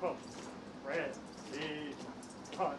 go. Ready, cut.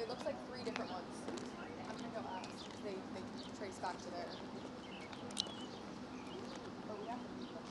it looks like 3 different ones. I'm gonna go ask. They trace back to there. But we have to do that.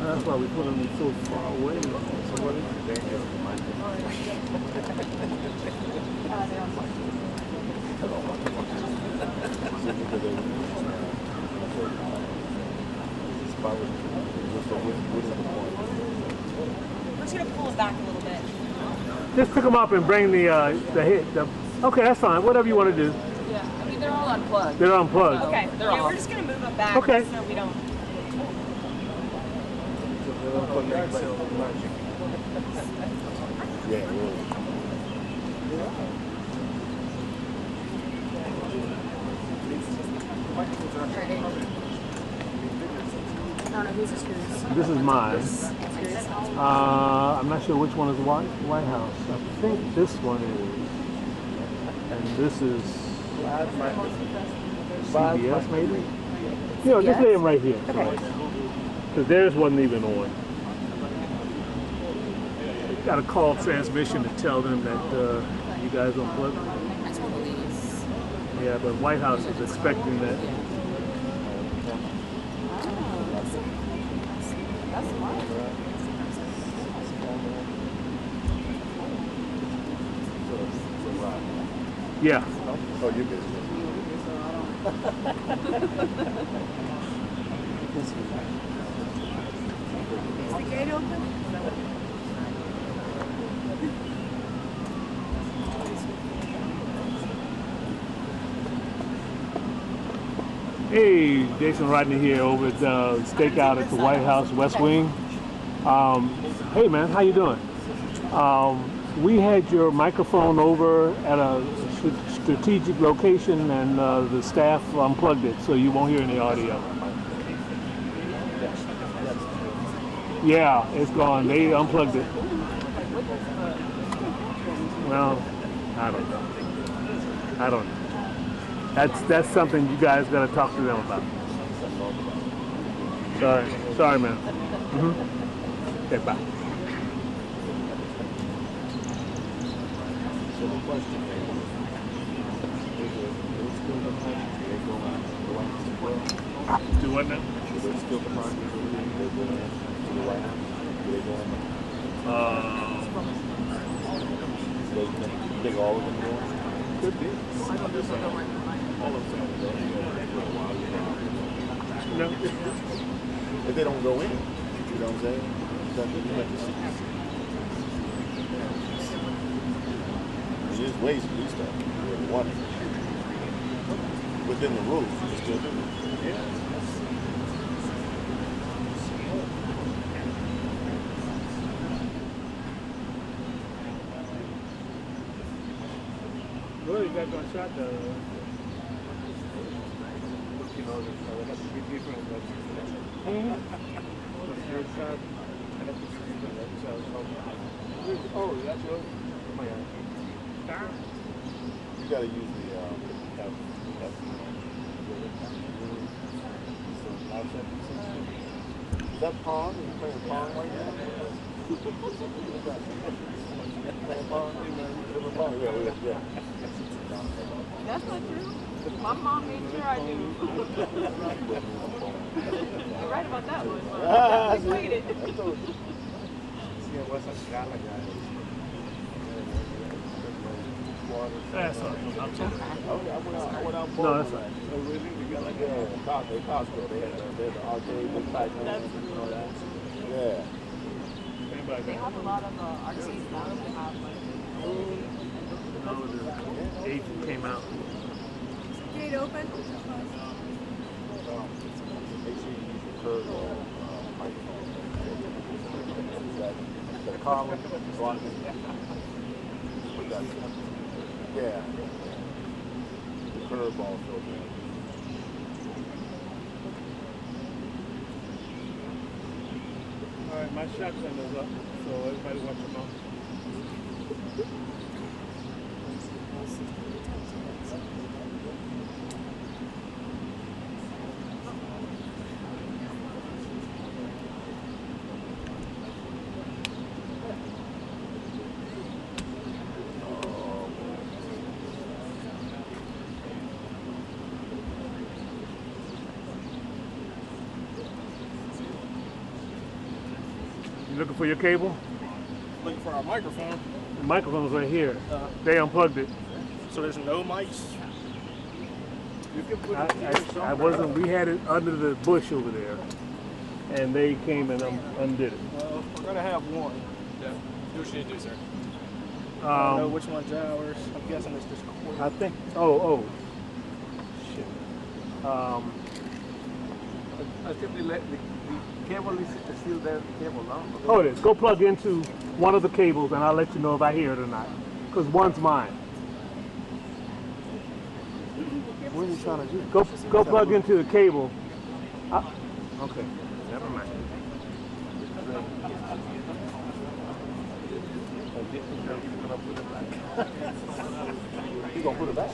That's why we put them so far away. So what is it? We're just gonna pull it back a little bit. Just pick them up and bring the hit. Okay, that's fine. Whatever you want to do. Yeah, I mean they're all unplugged. They're unplugged. Okay, yeah, we're just gonna move them back Okay. so we don't. Yeah, really. I don't know whose is whose. This is mine. Whose? I'm not sure which one is White House. I think this one is, and this is CBS maybe. You know, just lay them right here. Okay. Because theirs wasn't even on. Got a call transmission to tell them that you guys unplugged. I told Elise. Yeah, but White House is expecting that. That's smart. Yeah. Oh, you're busy. Is the gate open? Hey, Jason Rodney here over at Stakeout at the White House West Wing. Hey man, how you doing? We had your microphone over at a strategic location and the staff unplugged it, so you won't hear any audio. Yeah, it's gone. They unplugged it. Well, I don't know. I don't know. That's something you guys got to talk to them about. Sorry, man. Okay, bye. Do what now? You think all of them will? Could be. All of them. No. If they don't go in, you know what I'm saying? Then you have to see. There's ways to do stuff. One. Within the rules, you can still do it. Yeah. Well, you got one shot though. You know, it has to be different. But the first shot, I have to be different. Oh, that's yours? Oh my God. You gotta use the Is that Pong? Are you playing Pong right now? Playing Pong? Yeah. That's not true. My mom made sure I knew. You're right about that one. I waited. That's all right. I went out No, that's all right. Costco, they had the arcade with type and all that. Yeah. They have a lot of arcades now. They have The agent came out. gate open. Make sure you use your curve microphone. The column, yeah. The curveball filter. All right, my shotgun is up, so everybody watch your mouth. You looking for your cable? Looking for our microphone. The microphone's right here. They unplugged it. So there's no mics. You can put it I wasn't. We had it under the bush over there, and they came and undid it. Well, we're gonna have one. Yeah. Do what you need to do, sir. I don't know which one's ours. I'm guessing it's just cord. I think. Oh. Shit. I think the cable is still there. The cable, no? Oh, it is. Go plug into one of the cables, and I'll let you know if I hear it or not. Because one's mine. What are you trying to do? Go plug into the cable. Okay. Never mind. You gonna put it back?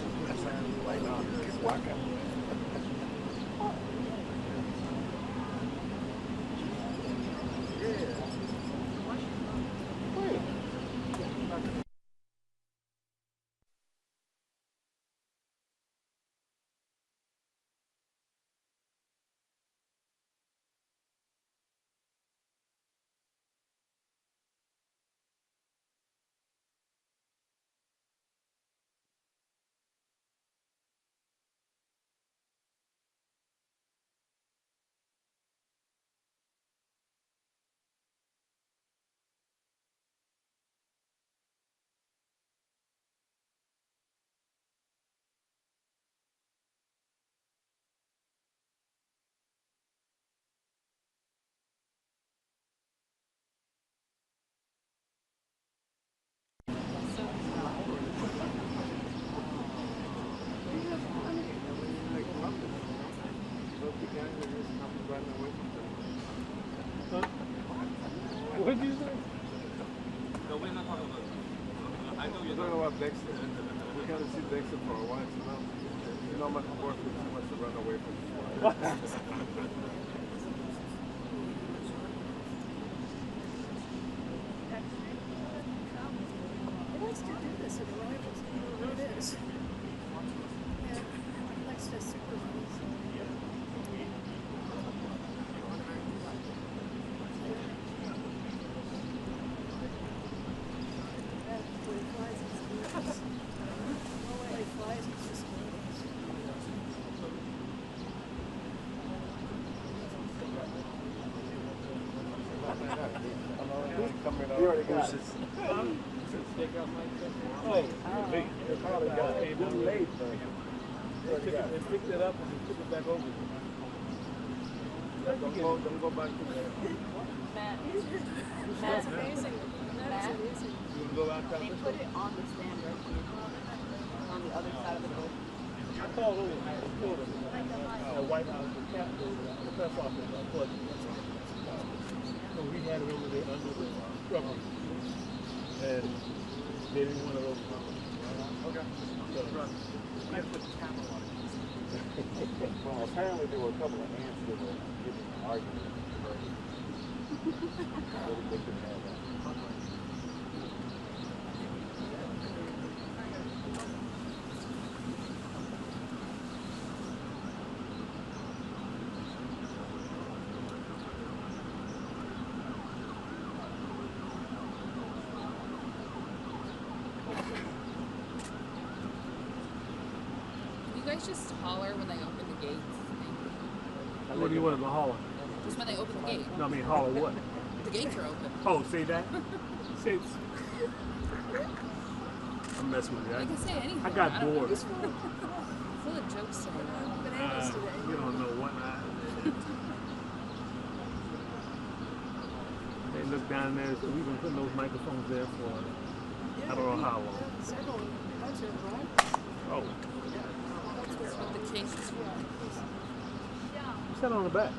What did you say? No, we're not talking about I know you're talking about Dexter. We can't see Dexter for a while, you know how much work it is much to run away from this It likes to do this at arrivals. I don't know what it is. Yeah, it likes to supervise. You already got it. They picked it up and they took it back over. Don't go back to there. That's amazing. That's amazing. You go back They put it on the stand right here, on the other side of the boat. I called over. I told them. The White House, the Capitol, the press office, unplugged it. So we had it over there under the rubber. And they didn't want to overcome it. Okay. So, I put the camera on it. Well, apparently there were a couple of ants that were giving an argument. They couldn't have that. You guys just holler when they open the gates. What do you want to holler? Just when they open the gate. No, I mean holler what? The gates are open. Oh, say that? Say I'm messing with you. You can say anything. I got don't know. bored. It's full of jokes today. Bananas today. You don't know what They look down there, so we've been putting those microphones there for I don't know how long. Several months ago, right? Oh, What the case is for. it's that on the back.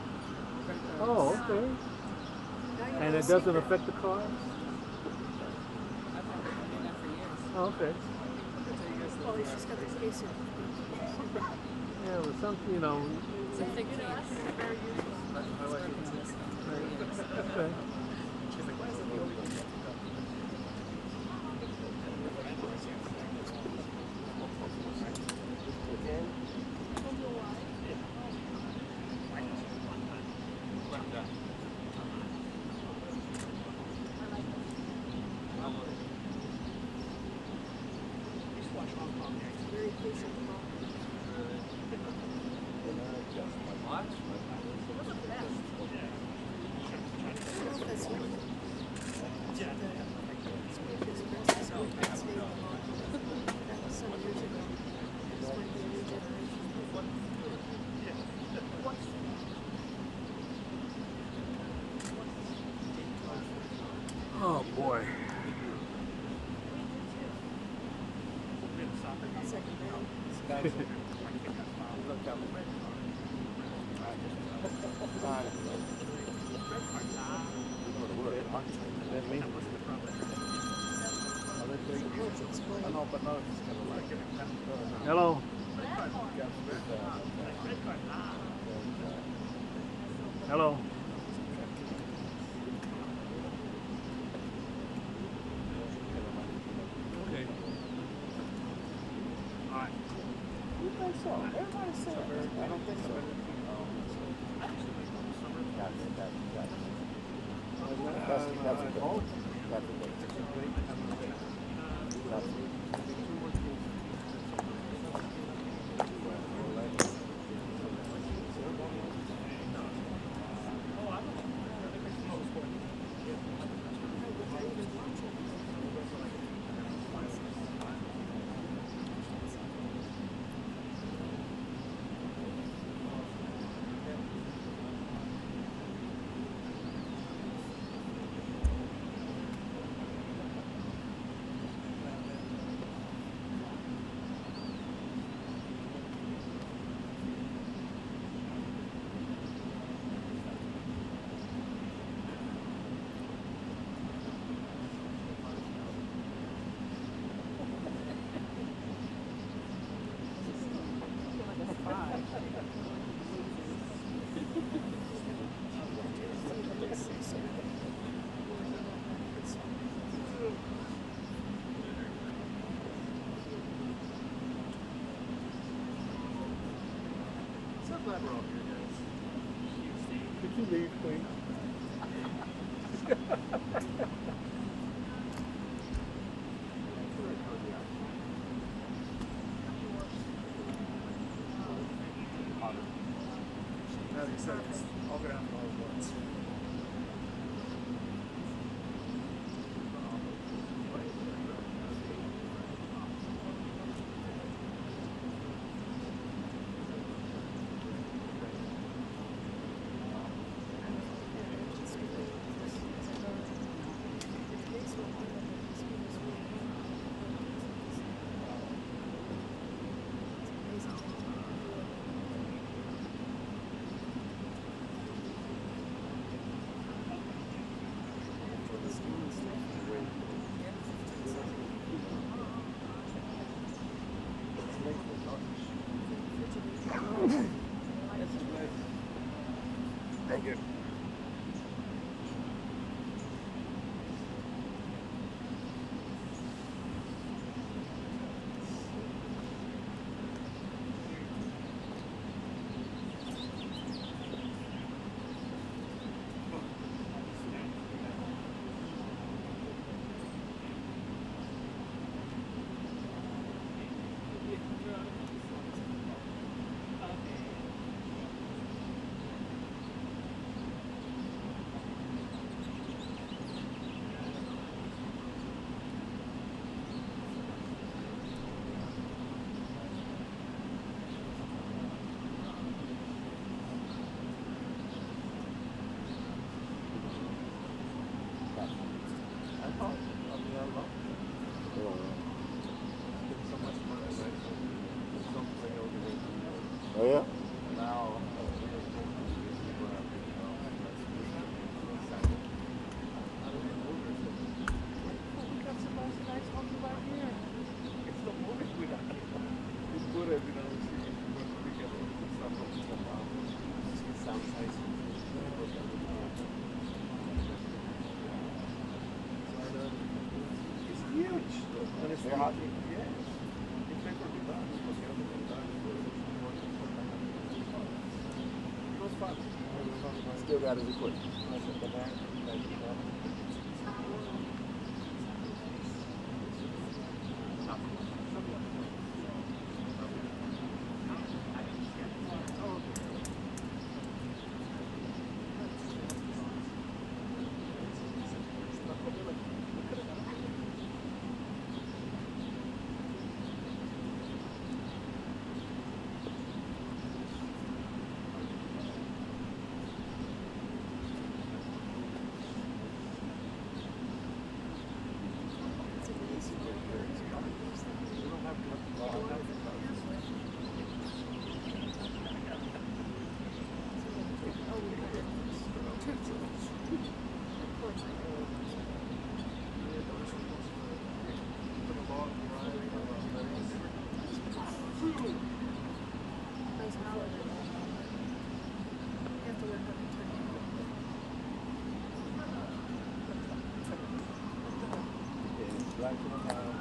Oh, okay. And it doesn't affect the cars? I've been doing that for years. Oh, okay. Well, she's got the case in. Yeah, but some, It's a thick case. Very useful. It's worked on this for years. okay. vacation tomorrow. Oh boy. Hello. Hello. Okay. All right. You think so? Everybody said I don't think so. Could you leave, please? I'll go down to all at once. Thank you. Oh yeah? Now, They're hot. Still got his equipment. back to Ohio.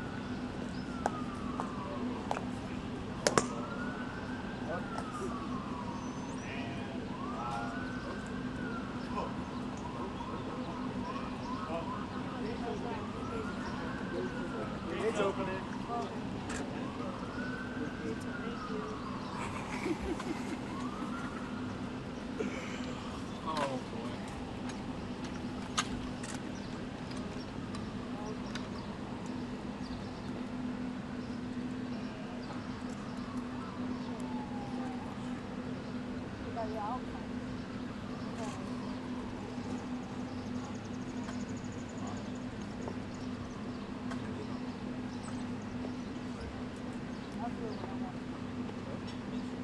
Gates opening. Oh boy.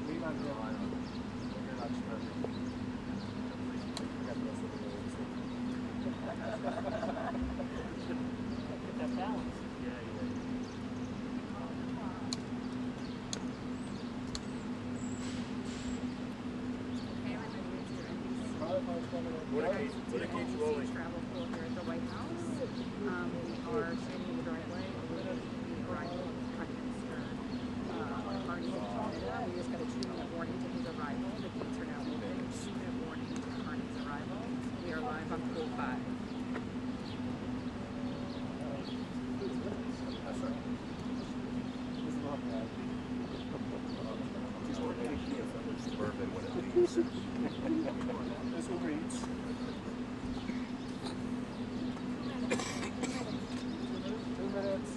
Lean on your line. You're not struggling. Get that balance. What a cage rolling. Travel pool here at the White House. We are standing in the driveway awaiting the arrival of Prime Minister Mark Carney of Canada. We just got a 2-minute warning to his arrival. The gates are now open. 2-minute warning to Carney's arrival. We are live on pool 5. Suburban when it leaves. This will reach. 2 minutes.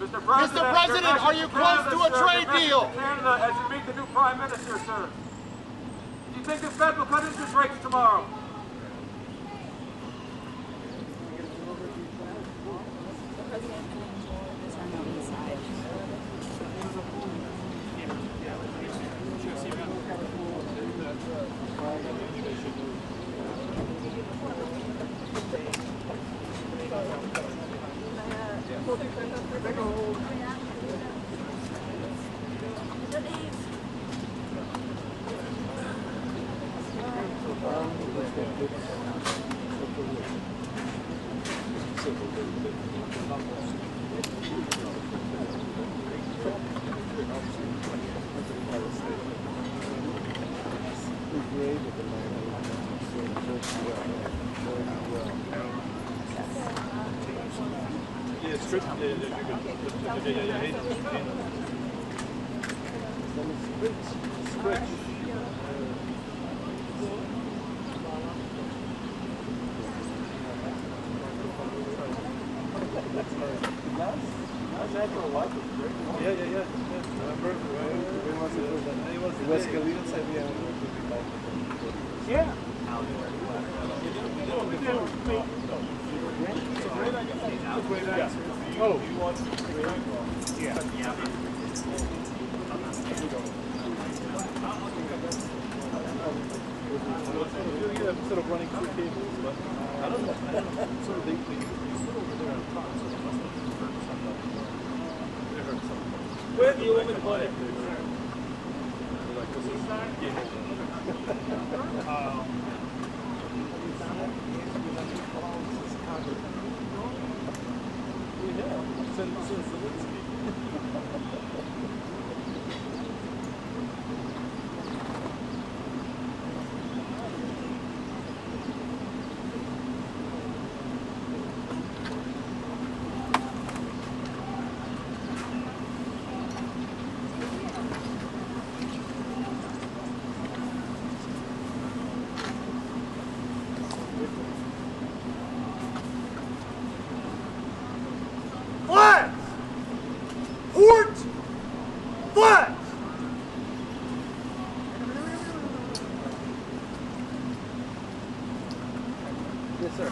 Mr. President, are you close to a trade deal? Canada, as you meet the new Prime Minister, sir. Do you think the Fed will cut interest rates tomorrow? Let's go. Yeah, strict. Yeah, you're good. Yeah. Switch. Yeah. Yeah. Oh, yeah. Instead of running through cables, but I don't know. So they still over there on top, so it must have hurt something. They hurt something. Where do you want me to put it? They're like, this is game over. Since Zelensky. Flags! Port! Flags! Yes, sir.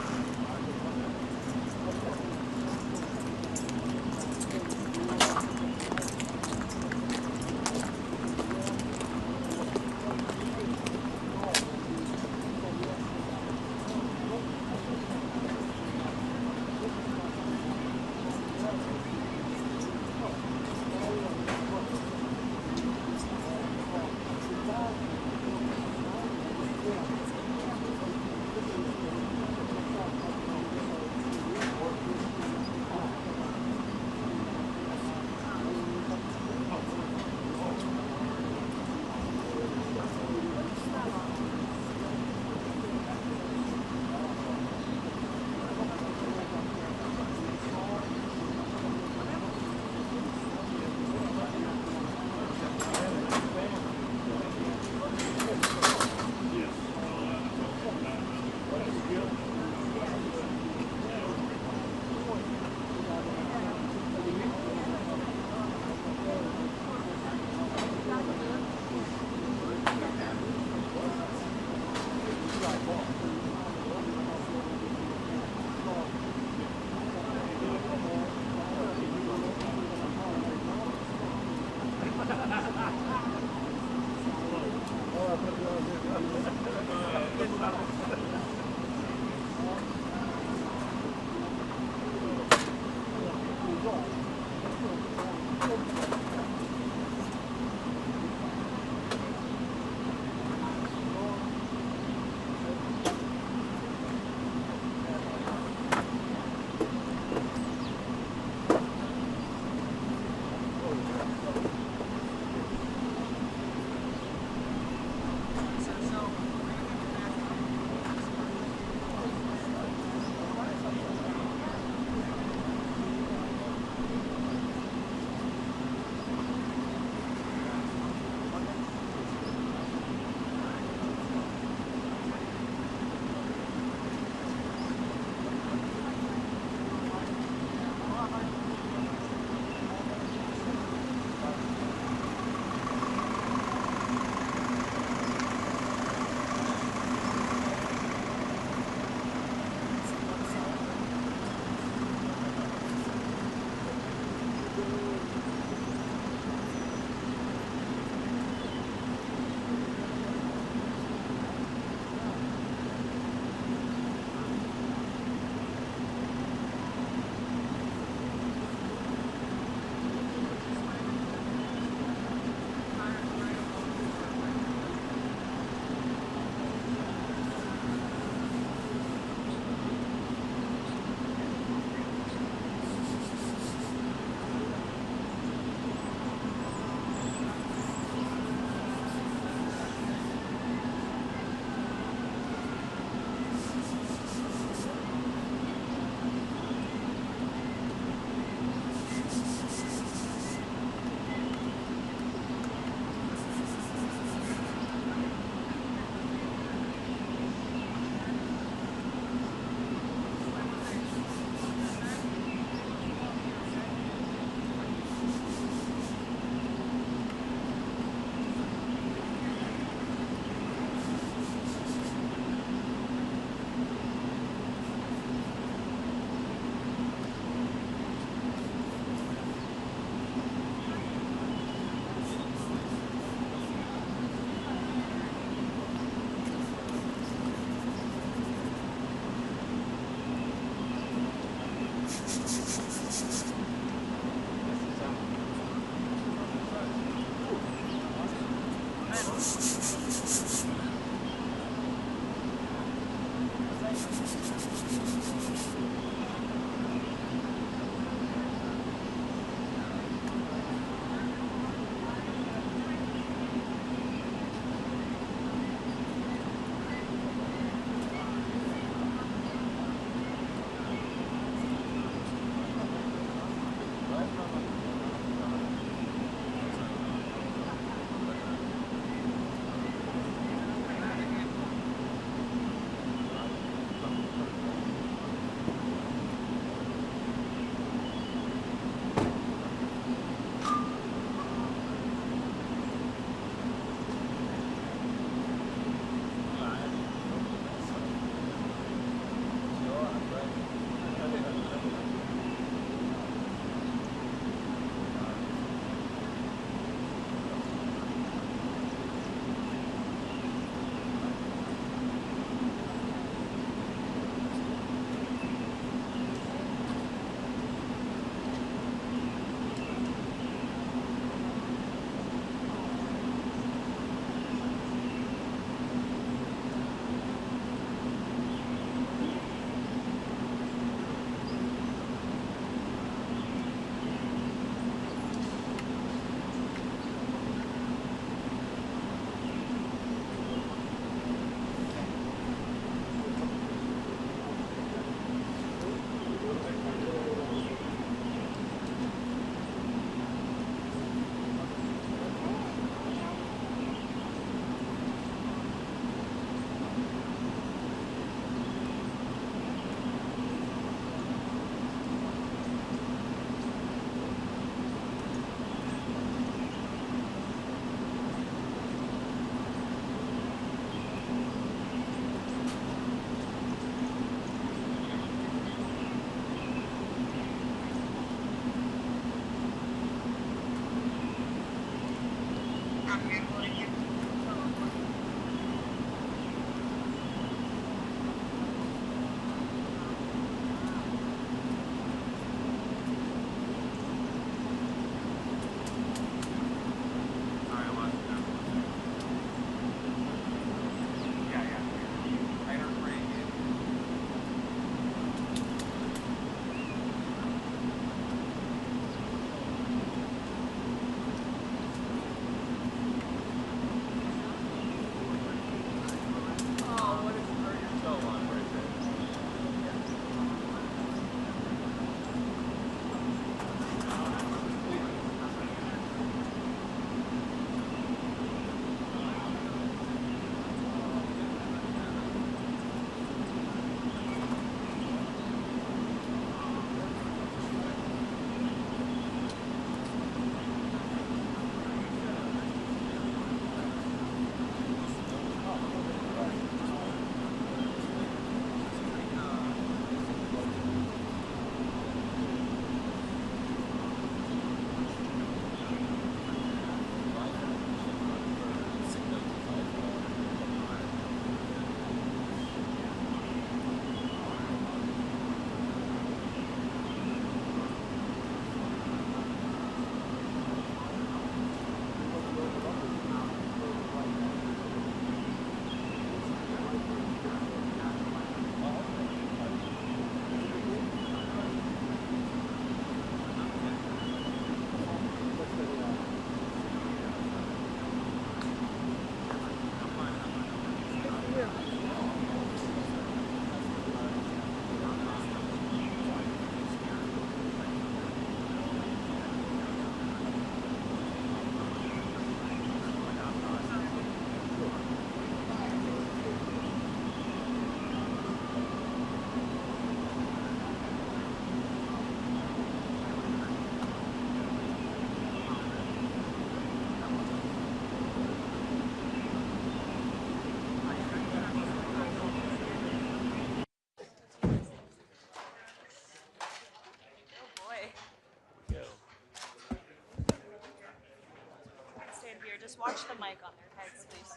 Stand here. Just watch the mic on their heads, please.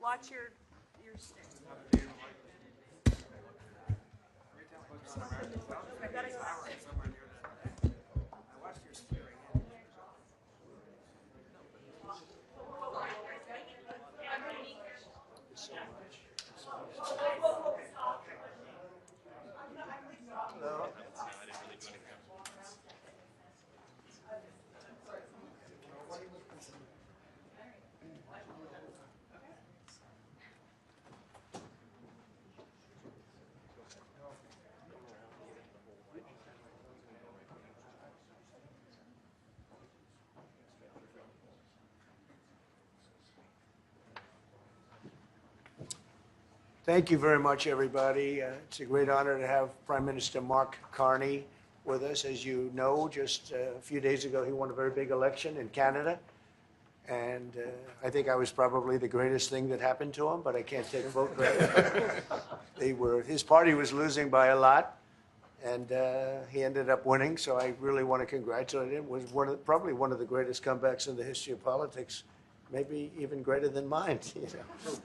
Watch your stick. Thank you very much, everybody. It's a great honor to have Prime Minister Mark Carney with us. As you know, just a few days ago, he won a very big election in Canada. And I think I was probably the greatest thing that happened to him, but I can't take vote credit. His party was losing by a lot, and he ended up winning. So I really want to congratulate him. It was probably one of the greatest comebacks in the history of politics, maybe even greater than mine. You know?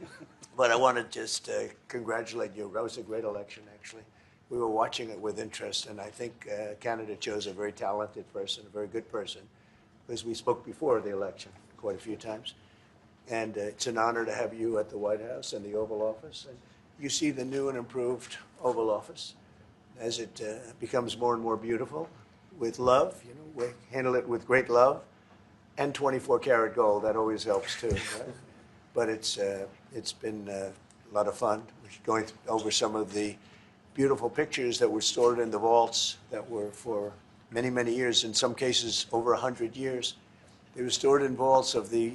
But I want to just congratulate you. That was a great election, actually. We were watching it with interest, and I think Canada chose a very talented person, a very good person, because we spoke before the election quite a few times. And it's an honor to have you at the White House and the Oval Office. And you see the new and improved Oval Office as it becomes more and more beautiful with love. You know, we handle it with great love and 24-karat gold. That always helps too. Right? But it's been a lot of fun. We're going over some of the beautiful pictures that were stored in the vaults that were for many, many years, in some cases over 100 years. They were stored in vaults of the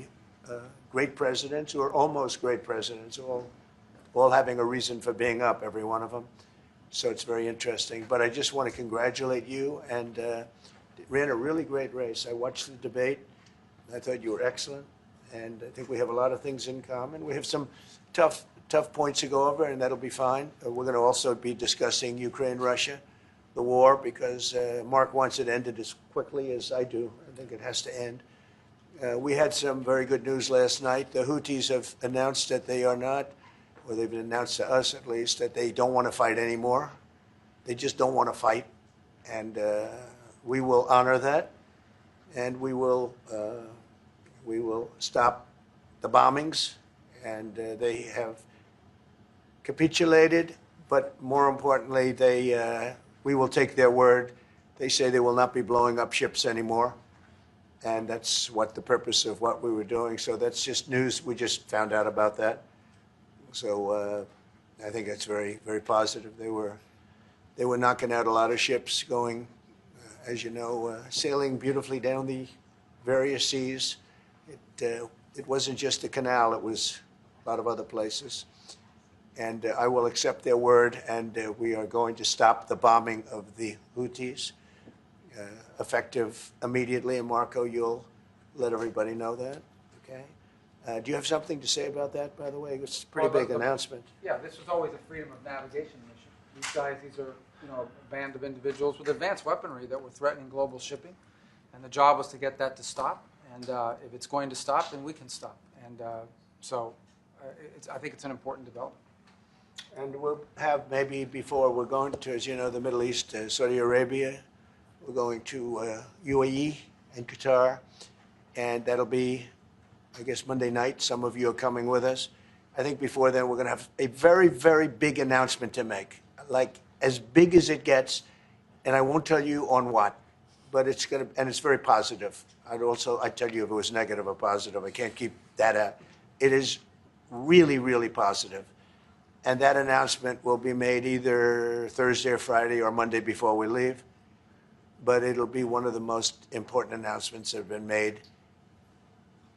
great presidents, or almost great presidents, all having a reason for being up, every one of them. So it's very interesting. But I just want to congratulate you, and ran a really great race. I watched the debate. I thought you were excellent, and I think we have a lot of things in common. We have some tough points to go over, and that'll be fine. We're going to also be discussing Ukraine, Russia, the war, because Mark wants it ended as quickly as I do. I think it has to end. We had some very good news last night. The Houthis have announced that they are not, or they've announced to us at least, that they don't want to fight anymore. They just don't want to fight. And we will honor that. And we will stop the bombings. And they have capitulated, but more importantly, we will take their word. They say they will not be blowing up ships anymore. And that's what the purpose of what we were doing. So that's just news. We just found out about that. So I think that's very, very positive. They were knocking out a lot of ships going, as you know, sailing beautifully down the various seas. It wasn't just the canal. It was a lot of other places. And I will accept their word, and we are going to stop the bombing of the Houthis. Effective immediately, and Marco, you'll let everybody know that, okay? Do you have something to say about that, by the way? It's a pretty big announcement. Yeah, this was always a freedom of navigation mission. These are, a band of individuals with advanced weaponry that were threatening global shipping, and the job was to get that to stop. And if it's going to stop, then we can stop. And I think it's an important development. And we'll have maybe before we're going to, as you know, the Middle East, Saudi Arabia. We're going to UAE and Qatar, and that'll be, I guess, Monday night. Some of you are coming with us. I think before then we're going to have a very, very big announcement to make, like as big as it gets, and I won't tell you on what, but it's going to, and it's very positive. I'd tell you if it was negative or positive. I can't keep that out. It is really, really positive. And that announcement will be made either Thursday or Friday or Monday before we leave. But it'll be one of the most important announcements that have been made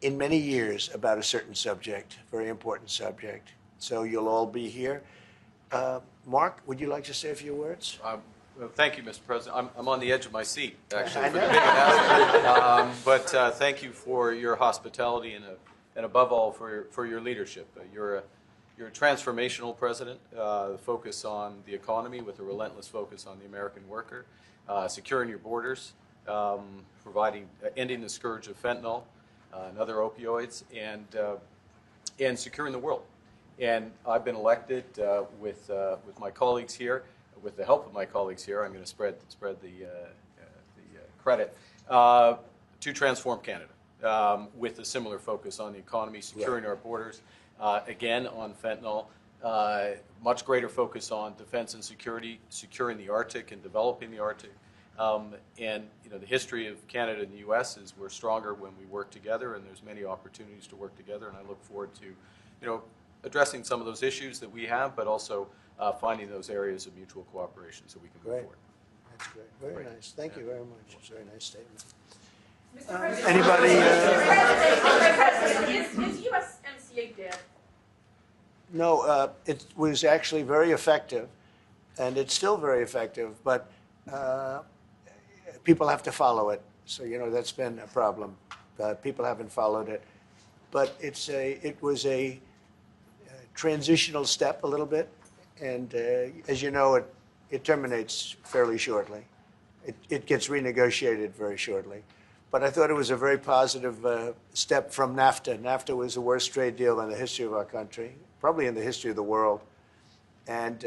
in many years about a certain subject, very important subject. So you'll all be here. Mark, would you like to say a few words? Well, thank you, Mr. President. I'm on the edge of my seat, actually, for the big announcement. But thank you for your hospitality and above all, for your leadership. You're a transformational president, focus on the economy with a relentless focus on the American worker. Securing your borders, ending the scourge of fentanyl and other opioids, and securing the world. And I've been elected with my colleagues here, with the help of my colleagues here. I'm going to spread the credit to transform Canada with a similar focus on the economy, securing our borders, again on fentanyl. Much greater focus on defense and security, securing the Arctic and developing the Arctic. And the history of Canada and the U.S. is we're stronger when we work together, and there's many opportunities to work together. And I look forward to, addressing some of those issues that we have, but also finding those areas of mutual cooperation so we can move forward. That's great. Very nice. Thank you very much. It's a very nice statement. Mr. President, Anybody? Mr. President, is USMCA dead? No, it was actually very effective, and it's still very effective, but people have to follow it. So, that's been a problem. People haven't followed it. But it was a transitional step a little bit, and as you know, it terminates fairly shortly. It gets renegotiated very shortly. But I thought it was a very positive step from NAFTA. NAFTA was the worst trade deal in the history of our country, probably in the history of the world. And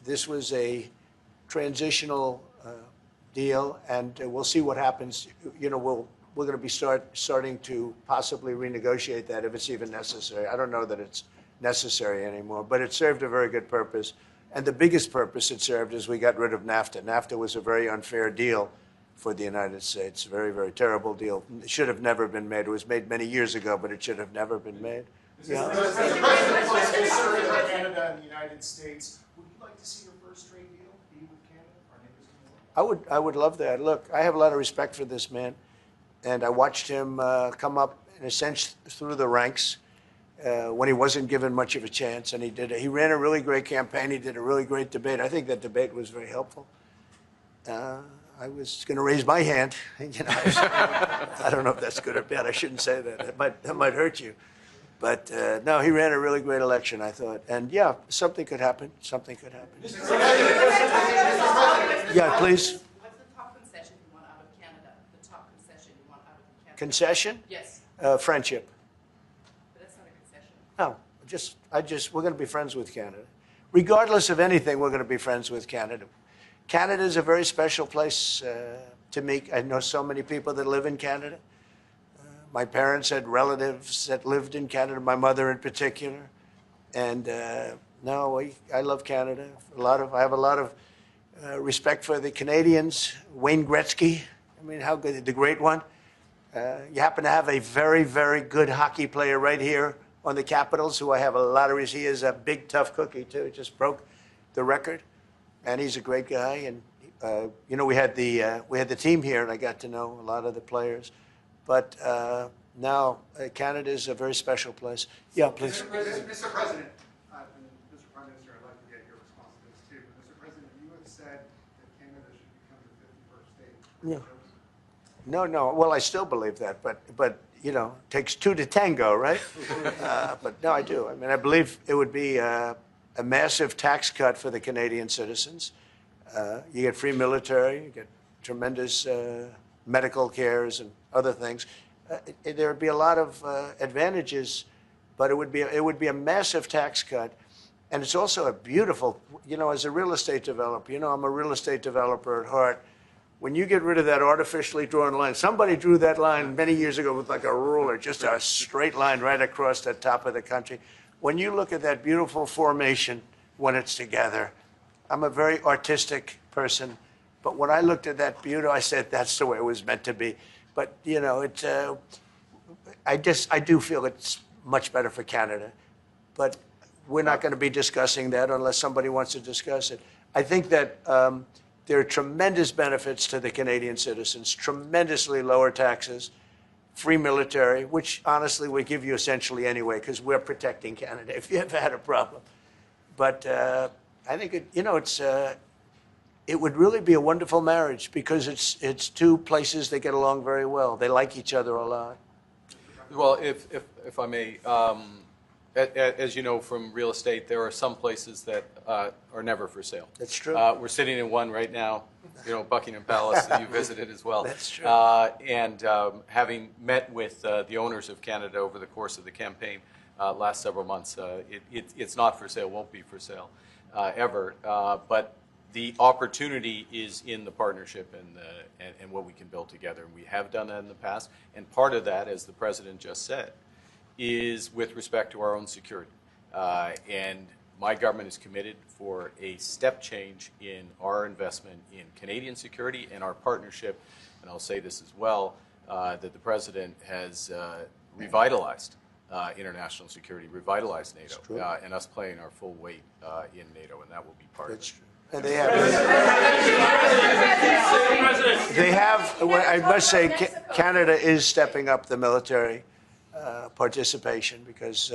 this was a transitional deal, and we'll see what happens. We're going to be starting to possibly renegotiate that if it's even necessary. I don't know that it's necessary anymore, but it served a very good purpose. And the biggest purpose it served is we got rid of NAFTA. NAFTA was a very unfair deal for the United States, a very, very terrible deal. It should have never been made. It was made many years ago, but it should have never been made. Yeah. As the President was concerned about Canada and the United States, would you like to see your first trade deal be with Canada? Our neighbors in the world? I would love that. Look, I have a lot of respect for this man, and I watched him come up, in a sense, through the ranks when he wasn't given much of a chance, and he ran a really great campaign. He did a really great debate. I think that debate was very helpful. I was going to raise my hand. I don't know if that's good or bad. I shouldn't say that. That might hurt you. But no, he ran a really great election, I thought. And yeah, something could happen. Something could happen. Yeah, please. What's the top concession you want out of Canada? The top concession you want out of Canada? Concession? Yes. Friendship. But that's not a concession. No, we're going to be friends with Canada. Regardless of anything, we're going to be friends with Canada. Canada is a very special place to me. I know so many people that live in Canada. My parents had relatives that lived in Canada, my mother in particular. And no, I love Canada. I have a lot of respect for the Canadians. Wayne Gretzky, I mean, how good, the great one. You happen to have a very, very good hockey player right here on the Capitals, who I have a lot of respect. He is a big, tough cookie, too. He just broke the record. And he's a great guy. And, we had the team here, and I got to know a lot of the players. But now Canada is a very special place. Yeah, please. Mr. President, and Mr. Prime Minister, I'd like to get your response to this too. Mr. President, you have said that Canada should become the 51st state. Yeah. No. Well, I still believe that, but it takes two to tango, right? But no, I do. I mean, I believe it would be a massive tax cut for the Canadian citizens. You get free military, you get tremendous medical cares and other things. There would be a lot of advantages, but it would be a massive tax cut. And it's also a beautiful, as a real estate developer, I'm a real estate developer at heart. When you get rid of that artificially drawn line, somebody drew that line many years ago with like a ruler, just a straight line right across the top of the country. When you look at that beautiful formation when it's together, I'm a very artistic person, but when I looked at that beauty, I said, that's the way it was meant to be. But, I do feel it's much better for Canada. But we're not going to be discussing that unless somebody wants to discuss it. I think that there are tremendous benefits to the Canadian citizens, tremendously lower taxes, free military, which honestly we give you essentially anyway, because we're protecting Canada if you ever had a problem. But I think it would really be a wonderful marriage, because it's two places that get along very well. They like each other a lot. Well, if I may, as you know from real estate, there are some places that are never for sale. That's true. We're sitting in one right now, Buckingham Palace that you visited as well. That's true. And having met with the owners of Canada over the course of the campaign last several months, it's not for sale, won't be for sale ever. But the opportunity is in the partnership and what we can build together. And we have done that in the past. And part of that, as the President just said, is with respect to our own security. And my government is committed for a step change in our investment in Canadian security and our partnership. And I'll say this as well, that the President has revitalized international security, revitalized NATO, and us playing our full weight in NATO, and that will be part of it. And they have, I must say, Canada is stepping up the military participation, because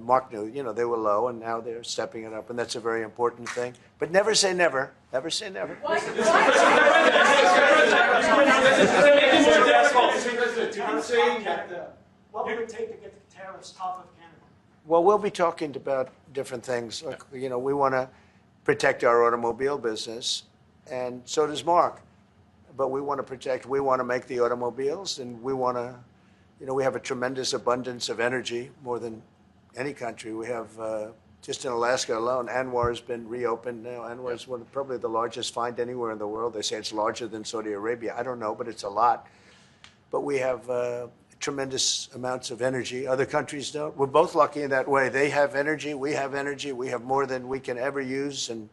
Mark knew, they were low, and now they're stepping it up, and that's a very important thing. But never say never. Never say never. What are What would it take to get the tariffs off of Canada? Well, we'll be talking about different things. Like, we want to protect our automobile business, and so does Mark. But we want to make the automobiles, and we want to, we have a tremendous abundance of energy, more than any country. We have, just in Alaska alone, Anwar has been reopened now. Anwar is probably the largest find anywhere in the world. They say it's larger than Saudi Arabia. I don't know, but it's a lot. But we have tremendous amounts of energy. Other countries don't. We're both lucky in that way. They have energy. We have energy. We have more than we can ever use and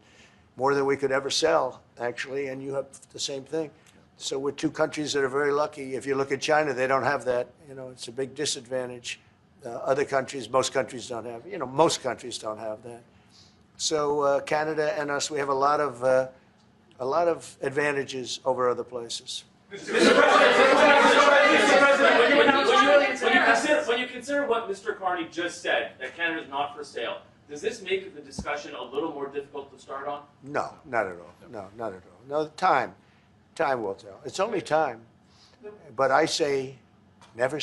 more than we could ever sell, actually. And you have the same thing. So we're two countries that are very lucky. If you look at China, they don't have that. It's a big disadvantage. Other countries, most countries don't have. Most countries don't have that. So Canada and us, we have a lot of advantages over other places. Mr. President, when you consider what Mr. Carney just said, that Canada is not for sale, does this make the discussion a little more difficult to start on? No, not at all. No, not at all. No, time will tell. It's only time. But I say never.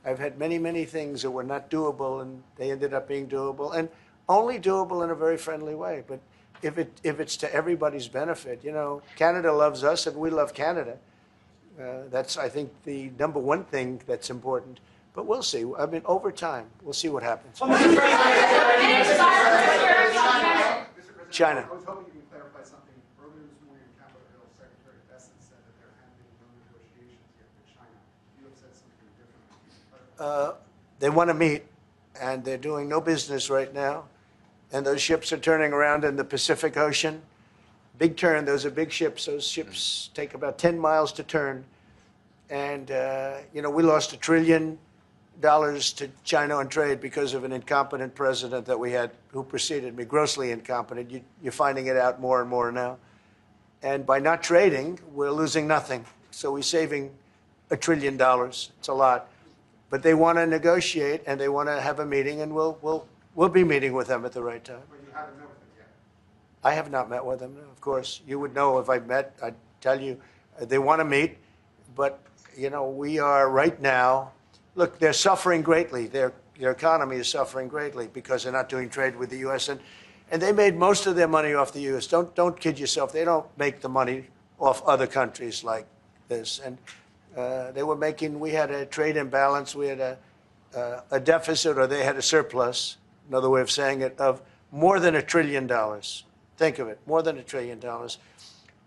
I've had many, many things that were not doable, and they ended up being doable, and only doable in a very friendly way. But if it's to everybody's benefit, Canada loves us, and we love Canada. That's, I think, the number one thing that's important. But we'll see. I mean, over time, we'll see what happens. China. I was hoping you can clarify something. Earlier this morning in Capitol Hill, Secretary Besson said that there have been no negotiations yet with China. You have said something different. They want to meet, and they're doing no business right now. And those ships are turning around in the Pacific Ocean. Big turn. Those are big ships. Those ships take about 10 miles to turn. And, we lost $1 trillion to China on trade because of an incompetent president that we had who preceded me, grossly incompetent. You're finding it out more and more now. And by not trading, we're losing nothing. So we're saving $1 trillion. It's a lot. But they want to negotiate, and they want to have a meeting, and we'll be meeting with them at the right time. But you haven't met with them yet. I have not met with them, of course. You would know if I met. I'd tell you. They want to meet, but, we are right now. Look, they're suffering greatly. Their economy is suffering greatly because they're not doing trade with the U.S. And they made most of their money off the U.S. Don't kid yourself. They don't make the money off other countries like this. And they were making. We had a trade imbalance. We had a deficit, or they had a surplus. Another way of saying it, of more than $1 trillion. Think of it, more than $1 trillion.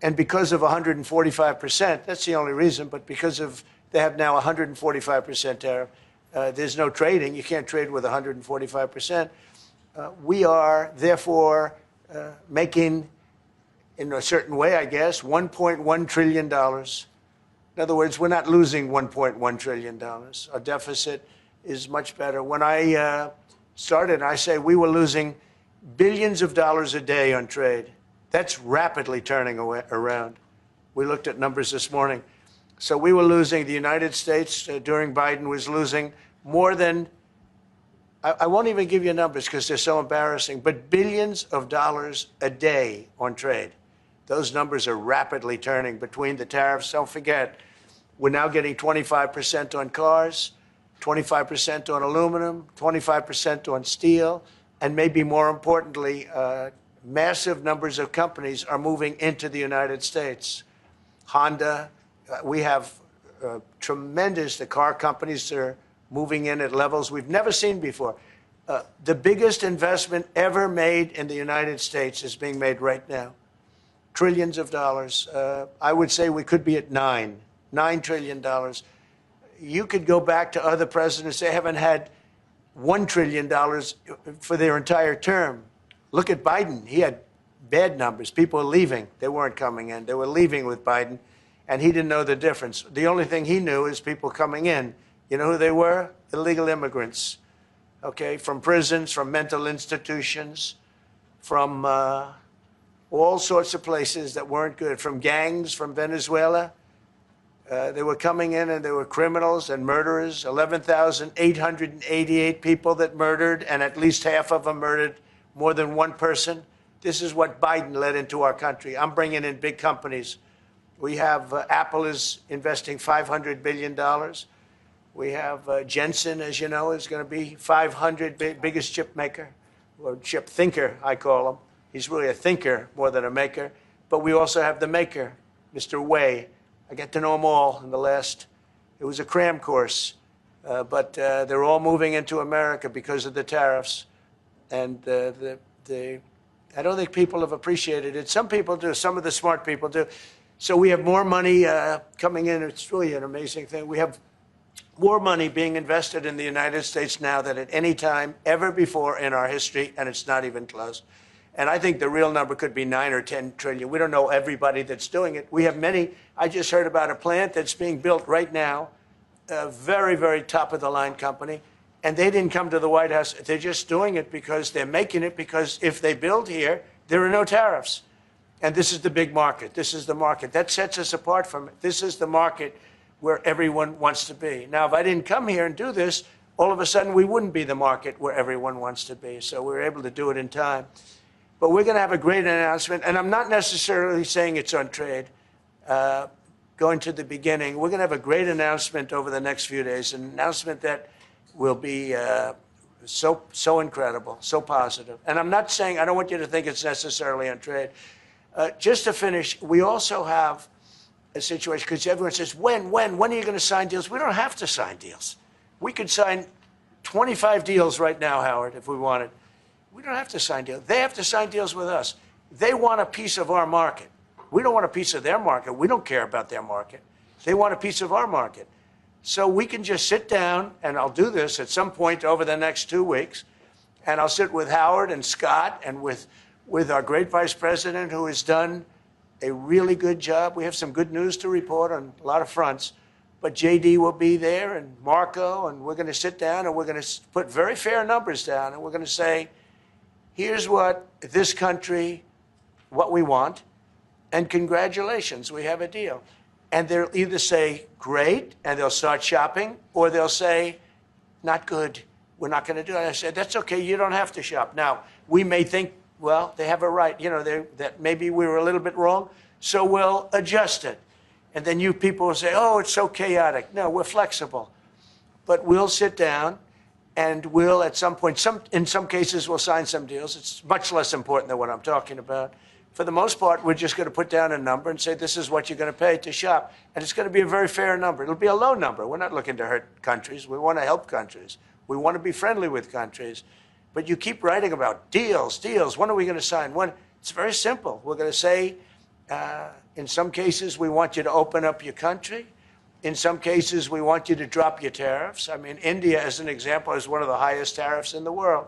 And because of 145%, that's the only reason, but because of they have now 145% tariff, there's no trading. You can't trade with 145%. We are, therefore, making, in a certain way, I guess, $1.1 trillion. In other words, we're not losing $1.1 trillion. Our deficit is much better. When I started, I say we were losing billions of dollars a day on trade. That's rapidly turning around. We looked at numbers this morning. So we were losing, the United States during Biden was losing more than, I won't even give you numbers because they're so embarrassing, but billions of dollars a day on trade. Those numbers are rapidly turning between the tariffs. Don't forget, we're now getting 25% on cars, 25% on aluminum, 25% on steel, and maybe more importantly, massive numbers of companies are moving into the United States. Honda, we have tremendous, the car companies are moving in at levels we've never seen before. The biggest investment ever made in the United States is being made right now. Trillions of dollars. I would say we could be at $9 trillion. You could go back to other presidents. They haven't had $1 trillion for their entire term. Look at Biden. He had bad numbers. People were leaving. They weren't coming in. They were leaving with Biden, and he didn't know the difference. The only thing he knew is people coming in. You know who they were? Illegal immigrants, okay, from prisons, from mental institutions, from all sorts of places that weren't good, from gangs, from Venezuela. They were coming in and they were criminals and murderers. 11,888 people that murdered, and at least half of them murdered more than one person. This is what Biden led into our country. I'm bringing in big companies. We have Apple is investing $500 billion. We have Jensen, as you know, is going to be 500 biggest chip maker, or chip thinker, I call him. He's really a thinker more than a maker. But we also have the maker, Mr. Wei. I get to know them all in the last, it was a cram course. But they're all moving into America because of the tariffs. And I don't think people have appreciated it. Some people do. Some of the smart people do. So we have more money coming in. It's really an amazing thing. We have more money being invested in the United States now than at any time ever before in our history, and it's not even close. And I think the real number could be 9 or 10 trillion. We don't know everybody that's doing it. We have many. I just heard about a plant that's being built right now, a very, very top-of-the-line company, and they didn't come to the White House. They're just doing it because they're making it because if they build here, there are no tariffs. And this is the big market. This is the market. That sets us apart from it. This is the market where everyone wants to be. Now, if I didn't come here and do this, all of a sudden we wouldn't be the market where everyone wants to be. So we're able to do it in time. But we're going to have a great announcement. And I'm not necessarily saying it's on trade. Going to the beginning, we're going to have a great announcement over the next few days, an announcement that will be so incredible, so positive. And I'm not saying, I don't want you to think it's necessarily on trade. Just to finish, we also have a situation, because everyone says, when are you going to sign deals? We don't have to sign deals. We could sign 25 deals right now, Howard, if we wanted. We don't have to sign deals. They have to sign deals with us. They want a piece of our market. We don't want a piece of their market. We don't care about their market. They want a piece of our market. So we can just sit down, and I'll do this at some point over the next 2 weeks, and I'll sit with Howard and Scott and with our great vice president, who has done a really good job. We have some good news to report on a lot of fronts. But JD will be there, and Marco, and we're going to sit down, and we're going to put very fair numbers down, and we're going to say, here's what this country, what we want, and congratulations, we have a deal. And they'll either say, great, and they'll start shopping, or they'll say, not good, we're not going to do it. And I said, that's okay, you don't have to shop. Now, we may think, well, they have a right, that maybe we were a little bit wrong, so we'll adjust it. And then you people will say, oh, it's so chaotic. No, we're flexible. But we'll sit down, and we'll, at some point, in some cases, we'll sign some deals. It's much less important than what I'm talking about. For the most part, we're just going to put down a number and say, this is what you're going to pay to shop. And it's going to be a very fair number. It'll be a low number. We're not looking to hurt countries. We want to help countries. We want to be friendly with countries. But you keep writing about deals. When are we going to sign? When? It's very simple. We're going to say, in some cases, we want you to open up your country. In some cases, we want you to drop your tariffs. I mean, India, as an example, is one of the highest tariffs in the world.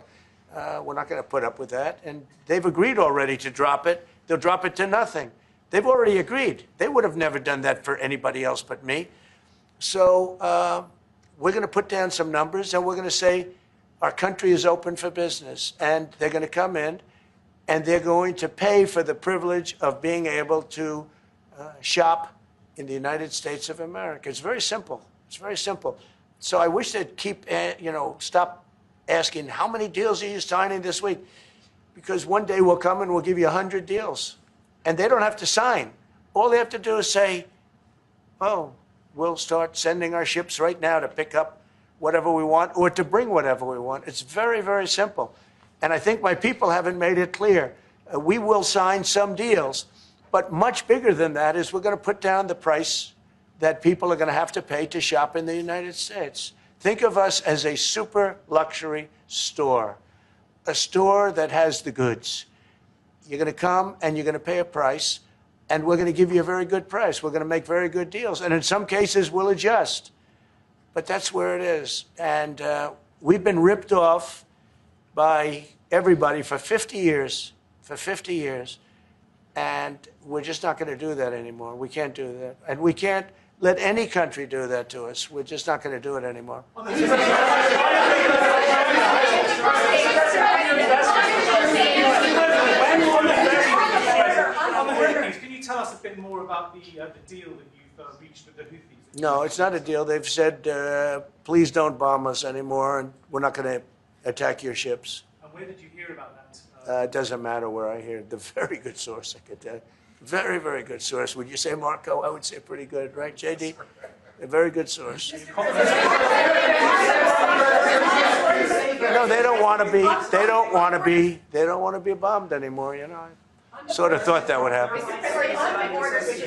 We're not going to put up with that. And they've agreed already to drop it. They'll drop it to nothing. They've already agreed. They would have never done that for anybody else but me. So we're going to put down some numbers, and we're going to say our country is open for business. And they're going to come in, and they're going to pay for the privilege of being able to shop in the United States of America. It's very simple. It's very simple. So I wish they'd keep, stop asking, how many deals are you signing this week? Because one day we'll come and we'll give you 100 deals. And they don't have to sign. All they have to do is say, oh, we'll start sending our ships right now to pick up whatever we want or to bring whatever we want. It's very, very simple. And I think my people haven't made it clear. We will sign some deals. But much bigger than that is we're going to put down the price that people are going to have to pay to shop in the United States. Think of us as a super luxury store, a store that has the goods. You're going to come and you're going to pay a price, and we're going to give you a very good price. We're going to make very good deals. And in some cases, we'll adjust. But that's where it is. And we've been ripped off by everybody for 50 years, and we're just not going to do that anymore. We can't do that. And we can't let any country do that to us. We're just not going to do it anymore. On the Philippines, can you tell us a bit more about the deal that you've reached with the Houthis? No, it's not a deal. They've said, please don't bomb us anymore, and we're not going to attack your ships. And where did you hear about that? It doesn't matter where I hear it. The very good source, I could tell you. Very, very good source. Would you say, Marco? I would say pretty good, right, JD? A very good source. No, they don't want to be. They don't want to be. They don't want to be bombed anymore. You know, I sort of thought that would happen.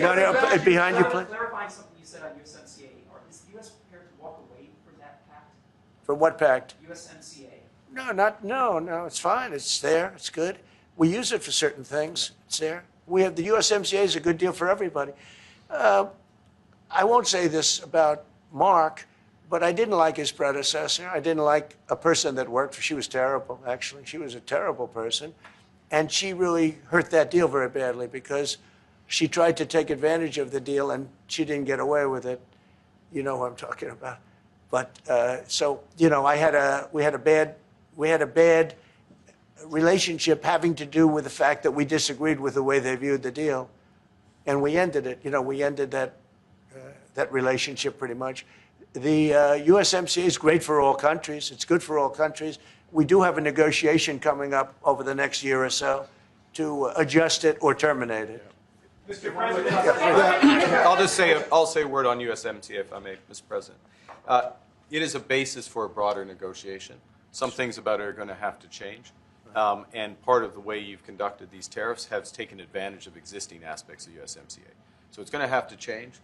No, behind you, please. Clarifying something you said on USMCA, is the U.S. prepared to walk away from that pact? From what pact? USMCA. No, it's fine. It's there. It's good. We use it for certain things. It's there. We have the USMCA is a good deal for everybody. I won't say this about Mark, but I didn't like his predecessor. I didn't like a person that worked for. She was terrible, actually. She was a terrible person. And she really hurt that deal very badly because she tried to take advantage of the deal and she didn't get away with it. You know what I'm talking about. But so, you know, we had a bad relationship having to do with the fact that we disagreed with the way they viewed the deal. And we ended it. You know, we ended that relationship pretty much. The USMCA is great for all countries. It's good for all countries. We do have a negotiation coming up over the next year or so to adjust it or terminate it. Mr. President. I'll say a word on USMCA, if I may, Mr. President. It is a basis for a broader negotiation. Some things about it are going to have to change. And part of the way you've conducted these tariffs has taken advantage of existing aspects of USMCA. So it's going to have to change.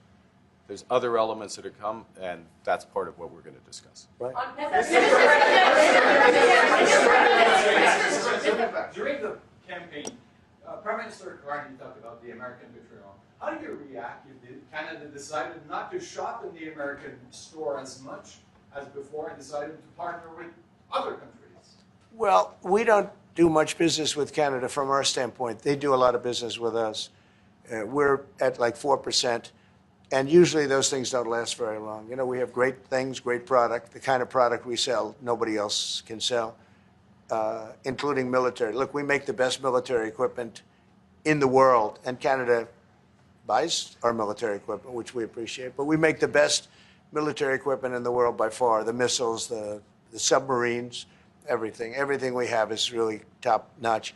There's other elements that have come, and that's part of what we're going to discuss. Right. During the campaign, Prime Minister Carney talked about the American betrayal. How do you react if Canada decided not to shop in the American store as much as before and decided to partner with other countries? Well, we don't do much business with Canada from our standpoint. They do a lot of business with us. We're at like 4%. And usually those things don't last very long. You know, we have great things, great product. The kind of product we sell, nobody else can sell, including military. Look, we make the best military equipment in the world, and Canada buys our military equipment, which we appreciate. But we make the best military equipment in the world by far. The missiles, the submarines, everything. Everything we have is really top notch.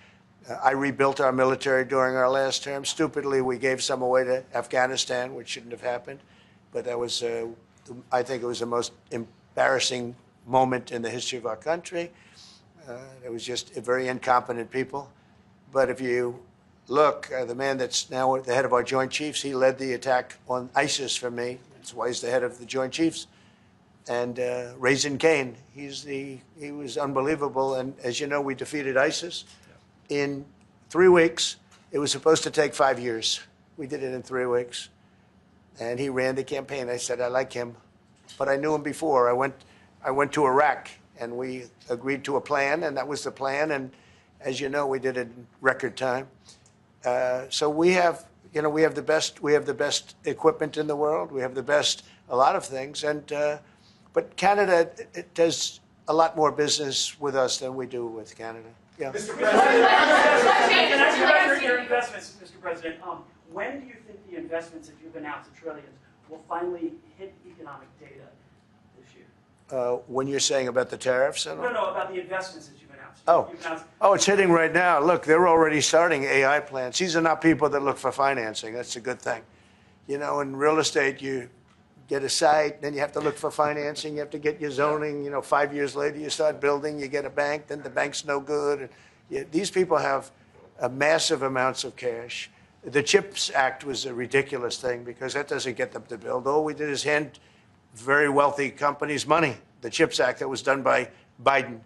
I rebuilt our military during our last term. Stupidly, we gave some away to Afghanistan, which shouldn't have happened. But that was, I think it was the most embarrassing moment in the history of our country. It was just very incompetent people. But if you look, the man that's now the head of our Joint Chiefs, he led the attack on ISIS for me. That's why he's the head of the Joint Chiefs. And Raisin Kane, he was unbelievable. And as you know, we defeated ISIS in 3 weeks. It was supposed to take 5 years. We did it in 3 weeks. And he ran the campaign. I said, I like him. But I knew him before. I went to Iraq, and we agreed to a plan, and that was the plan. And as you know, we did it in record time. So we have, you know, we have the best equipment in the world. We have the best, a lot of things. And but Canada, it does a lot more business with us than we do with Canada. Yeah. Mr. President, your investments, Mr. President, when do you think the investments that you've announced, the trillions, will finally hit economic data this year? When you're saying about the tariffs? No, about the investments that you've announced. Oh, it's hitting right now. Look, they're already starting AI plants. These are not people that look for financing. That's a good thing. You know, in real estate, you get a site, then you have to look for financing, you have to get your zoning, you know, 5 years later you start building, you get a bank, then the bank's no good. These people have massive amounts of cash. The CHIPS Act was a ridiculous thing because that doesn't get them to build. All we did is hand very wealthy companies money. The CHIPS Act that was done by Biden.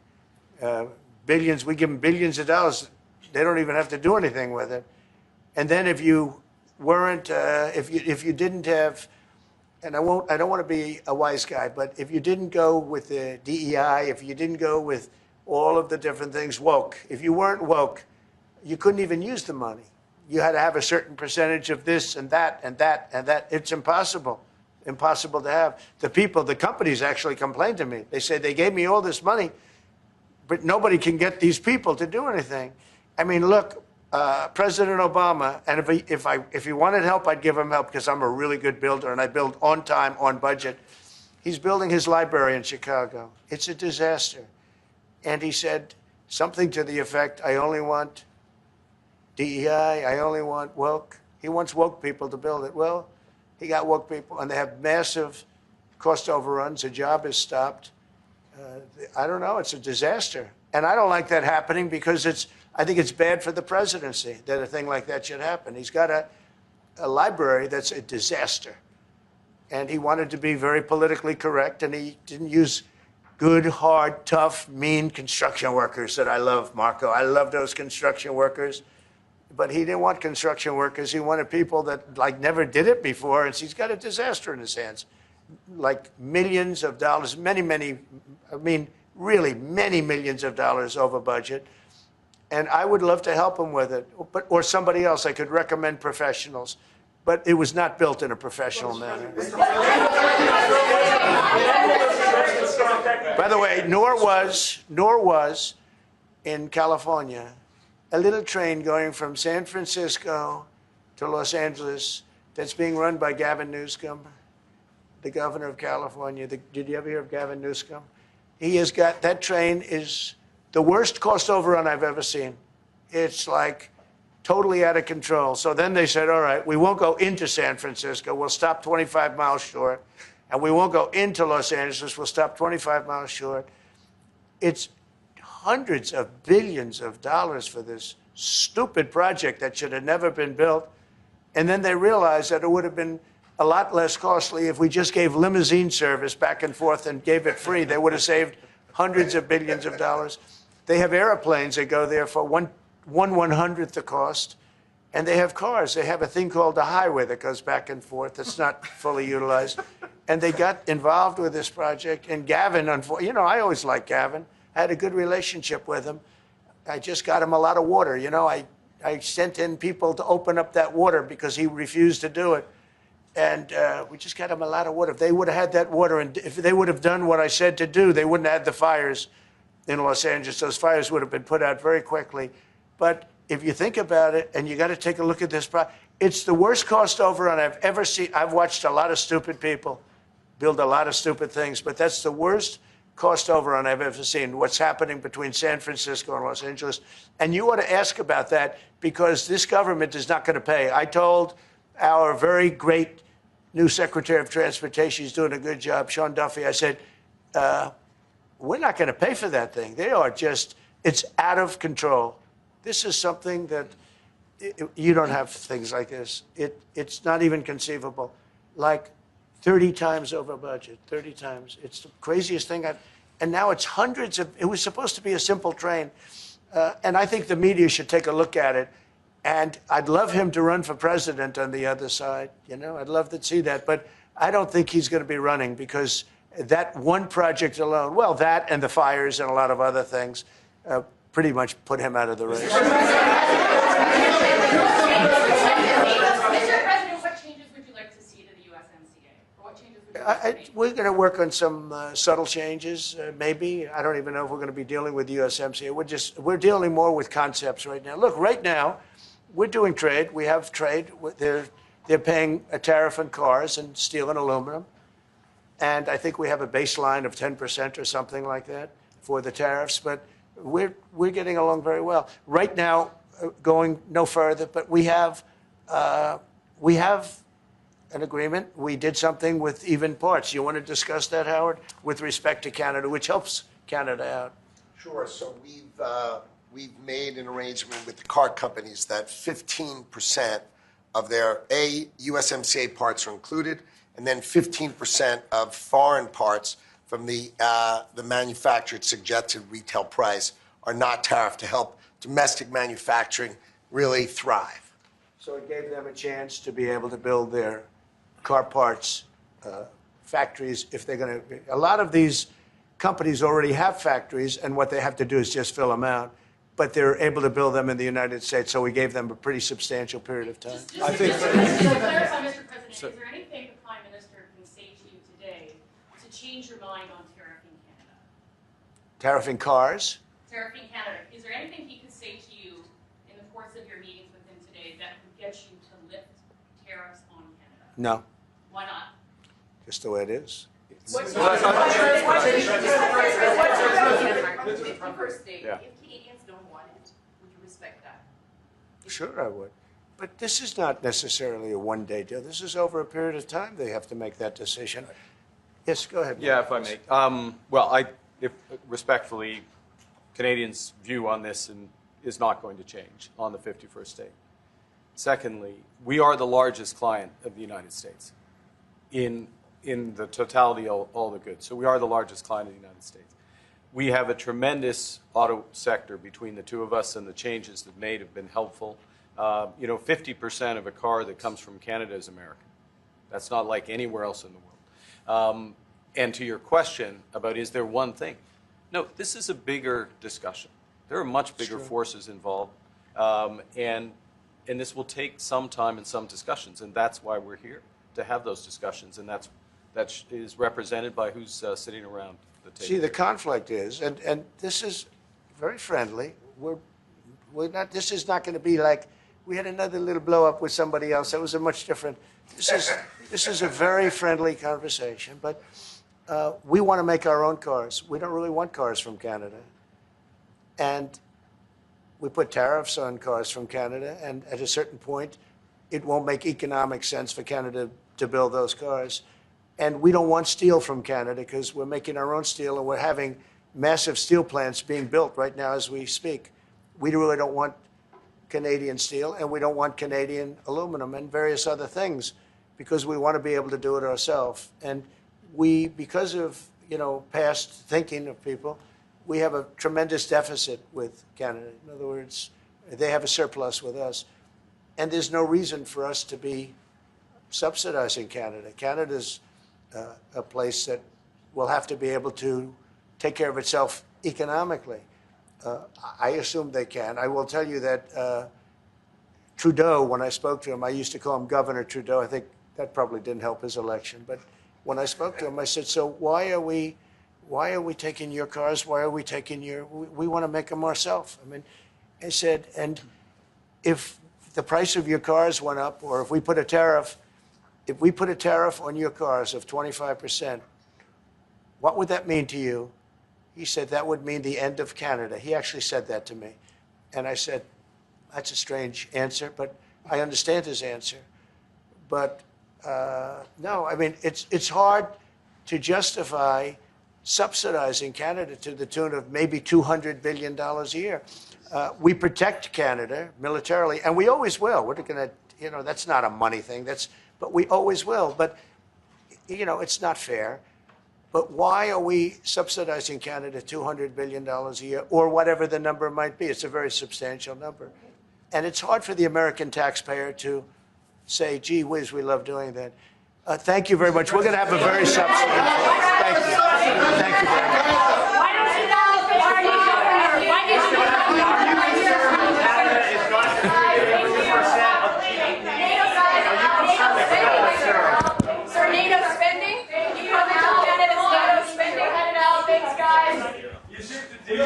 Billions, we give them billions of dollars. They don't even have to do anything with it. And then if you weren't, if you didn't have, and I don't want to be a wise guy, but if you didn't go with the DEI, if you didn't go with all of the different things, woke, if you weren't woke, you couldn't even use the money. You had to have a certain percentage of this and that and that and that. It's impossible to have. The companies actually complained to me. They say they gave me all this money, but nobody can get these people to do anything. I mean, look, President Obama, and if he wanted help, I'd give him help because I'm a really good builder and I build on time, on budget. He's building his library in Chicago. It's a disaster. And he said something to the effect, I only want DEI, I only want woke. He wants woke people to build it. Well, he got woke people, and they have massive cost overruns. The job is stopped. I don't know. It's a disaster. And I don't like that happening because I think it's bad for the presidency that a thing like that should happen. He's got a library that's a disaster. And he wanted to be very politically correct, and he didn't use good, hard, tough, mean construction workers that I love, Marco. I love those construction workers. But he didn't want construction workers. He wanted people that never did it before, and he's got a disaster in his hands. Like millions of dollars, really many millions of dollars over budget. And I would love to help him with it, or somebody else. I could recommend professionals. But it was not built in a professional manner. By the way, nor was in California a little train going from San Francisco to Los Angeles that's being run by Gavin Newsom, the governor of California. Did you ever hear of Gavin Newsom? He has got, that train is the worst cost overrun I've ever seen. It's like totally out of control. So then they said, all right, we won't go into San Francisco. We'll stop 25 miles short. And we won't go into Los Angeles. We'll stop 25 miles short. It's hundreds of billions of dollars for this stupid project that should have never been built. And then they realized that it would have been a lot less costly if we just gave limousine service back and forth and gave it free. They would have saved hundreds of billions of dollars. They have airplanes that go there for one 1/100th the cost. And they have cars. They have a thing called the highway that goes back and forth. It's not fully utilized. And they got involved with this project. And Gavin, I always liked Gavin. I had a good relationship with him. I just got him a lot of water. I sent in people to open up that water because he refused to do it. And we just got him a lot of water. If they would have had that water, and if they would have done what I said to do, they wouldn't have had the fires in Los Angeles. Those fires would have been put out very quickly. But if you think about it, and you got to take a look at this, it's the worst cost overrun I've ever seen. I've watched a lot of stupid people build a lot of stupid things, but that's the worst cost overrun I've ever seen, what's happening between San Francisco and Los Angeles. And you ought to ask about that because this government is not going to pay. I told our very great new Secretary of Transportation, he's doing a good job, Sean Duffy, I said, we're not going to pay for that thing. It's out of control. This is something that you don't have things like this. It's not even conceivable. Like 30 times over budget, 30 times. It's the craziest thing and now it's hundreds of, it was supposed to be a simple train. And I think the media should take a look at it. And I'd love him to run for president on the other side. I'd love to see that. But I don't think he's going to be running because that one project alone, well, that and the fires and a lot of other things, pretty much put him out of the race. Mr. President, what changes would you like to see to the USMCA? Or what changes would you like to see? We're going to work on some subtle changes, maybe. I don't even know if we're going to be dealing with USMCA. We're dealing more with concepts right now. Look, right now, we're doing trade. We have trade. They're paying a tariff on cars and steel and aluminum. And I think we have a baseline of 10% or something like that for the tariffs. But we're getting along very well. Right now, going no further, but we have an agreement. We did something with even parts. You want to discuss that, Howard, with respect to Canada, which helps Canada out? Sure. So we've made an arrangement with the car companies that 15% of their USMCA parts are included, and then 15% of foreign parts from the manufactured suggested retail price are not tariffed to help domestic manufacturing really thrive. So it gave them a chance to be able to build their car parts factories if they're going to. A lot of these companies already have factories, and what they have to do is just fill them out. But they're able to build them in the United States, so we gave them a pretty substantial period of time. Just to clarify, Mr. President, is there anything the Prime Minister can say to you today to change your mind on tariffing Canada? Tariffing cars? Tariffing Canada. Is there anything he can say to you in the course of your meetings with him today that would get you to lift tariffs on Canada? No, Why not? just the way it is. What's your- what's your- First state, Yeah. if Canadians don't want it, would you respect that? Sure, I would. But this is not necessarily a one-day deal. This is over a period of time they have to make that decision. Yes, go ahead. Yeah, if I may. Well, if respectfully, Canadians' view on this is not going to change on the 51st state. Secondly, we are the largest client of the United States in the totality of all the goods. So we are the largest client of the United States. We have a tremendous auto sector between the two of us, and the changes that made have been helpful. 50% of a car that comes from Canada is American. That's not like anywhere else in the world. And to your question about is there one thing? No, this is a bigger discussion. There are much bigger forces involved, and this will take some time and some discussions, and that's why we're here, to have those discussions, and that is represented by who's sitting around the table. See, the conflict is, and this is very friendly. We're not. This is not going to be like we had another little blow up with somebody else. That was a much different. This is a very friendly conversation, but we want to make our own cars. We don't really want cars from Canada, and we put tariffs on cars from Canada, and at a certain point, it won't make economic sense for Canada to build those cars. And we don't want steel from Canada because we're making our own steel, and we're having massive steel plants being built right now as we speak. We really don't want Canadian steel, and we don't want Canadian aluminum and various other things because we want to be able to do it ourselves. And we, because of past thinking of people, we have a tremendous deficit with Canada. In other words, they have a surplus with us. And there's no reason for us to be subsidizing Canada. Canada's a place that will have to be able to take care of itself economically. I assume they can. I will tell you that Trudeau, when I spoke to him, I used to call him Governor Trudeau. I think that probably didn't help his election. But when I spoke to him, I said, so why are we taking your cars? Why are we taking we want to make them ourselves. I mean, I said, and if the price of your cars went up, or if we put a tariff on your cars of 25%, what would that mean to you? He said, that would mean the end of Canada. He actually said that to me. And I said, that's a strange answer, but I understand his answer. But no, I mean, it's hard to justify subsidizing Canada to the tune of maybe $200 billion a year. We protect Canada militarily, and we always will. We're going to, that's not a money thing. But we always will. But, it's not fair. But why are we subsidizing Canada $200 billion a year, or whatever the number might be? It's a very substantial number. And it's hard for the American taxpayer to say, gee whiz, we love doing that. Thank you very much. We're going to have a very substantive Thank you. Thank you very much. Why don't you tell us why did you NATO spending? You come and tell Canada's NATO spending, headed out, thanks guys. You seem to do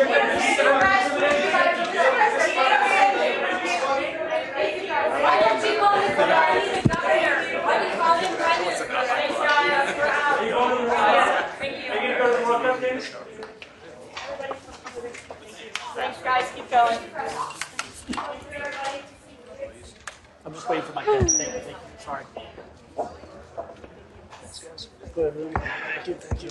Why don't you call him the governor? Why do you call him Prime Minister? Thanks guys, we're out. Thank you. Are you going to go to the World Cup games? Thanks, guys. Keep going. I'm just waiting for my pen. Thank you. Sorry. Good movie. Thank you. Thank you.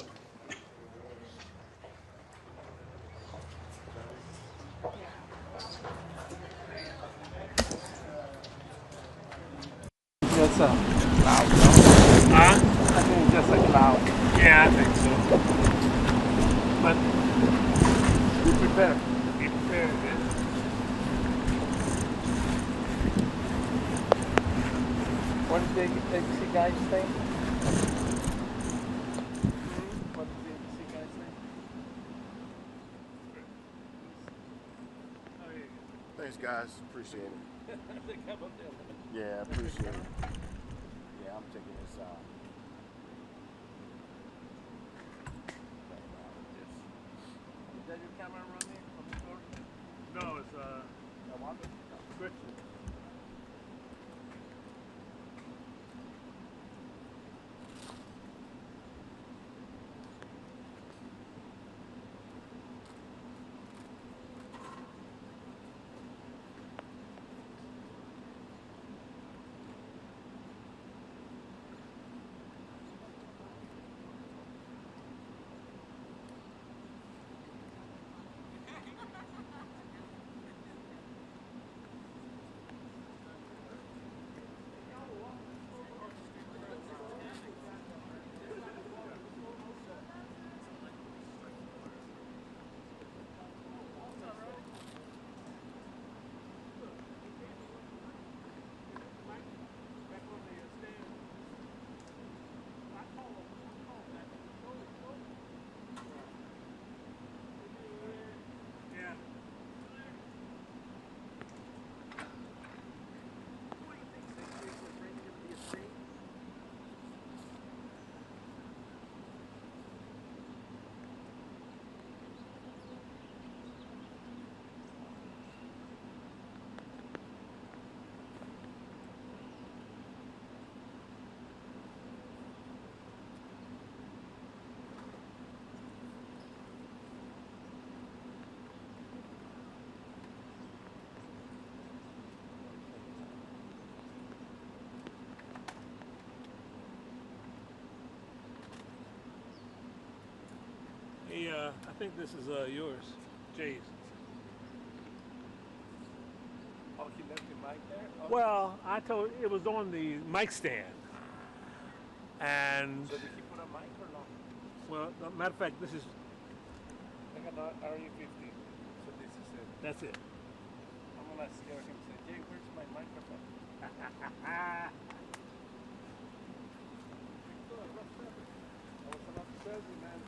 That's a cloud, though. Huh? I think it's just a cloud. Yeah, I think so. But be prepared. Be prepared, yeah. What did the ABC guys think? What did the ABC guys think? Thanks, guys. Appreciate it. Yeah, appreciate it. Yeah, I'm taking this out. Is that your camera running on the floor? No, it's restriction. Hey, I think this is yours, Jay's. Oh, he left the mic there? Oh. Well, I told it was on the mic stand, and So did he put a mic or no? well, matter of fact, this is I got an RE50, so this is it. that's it. I'm gonna scare him and say, Jay, where's my microphone? I was about to tell you, man.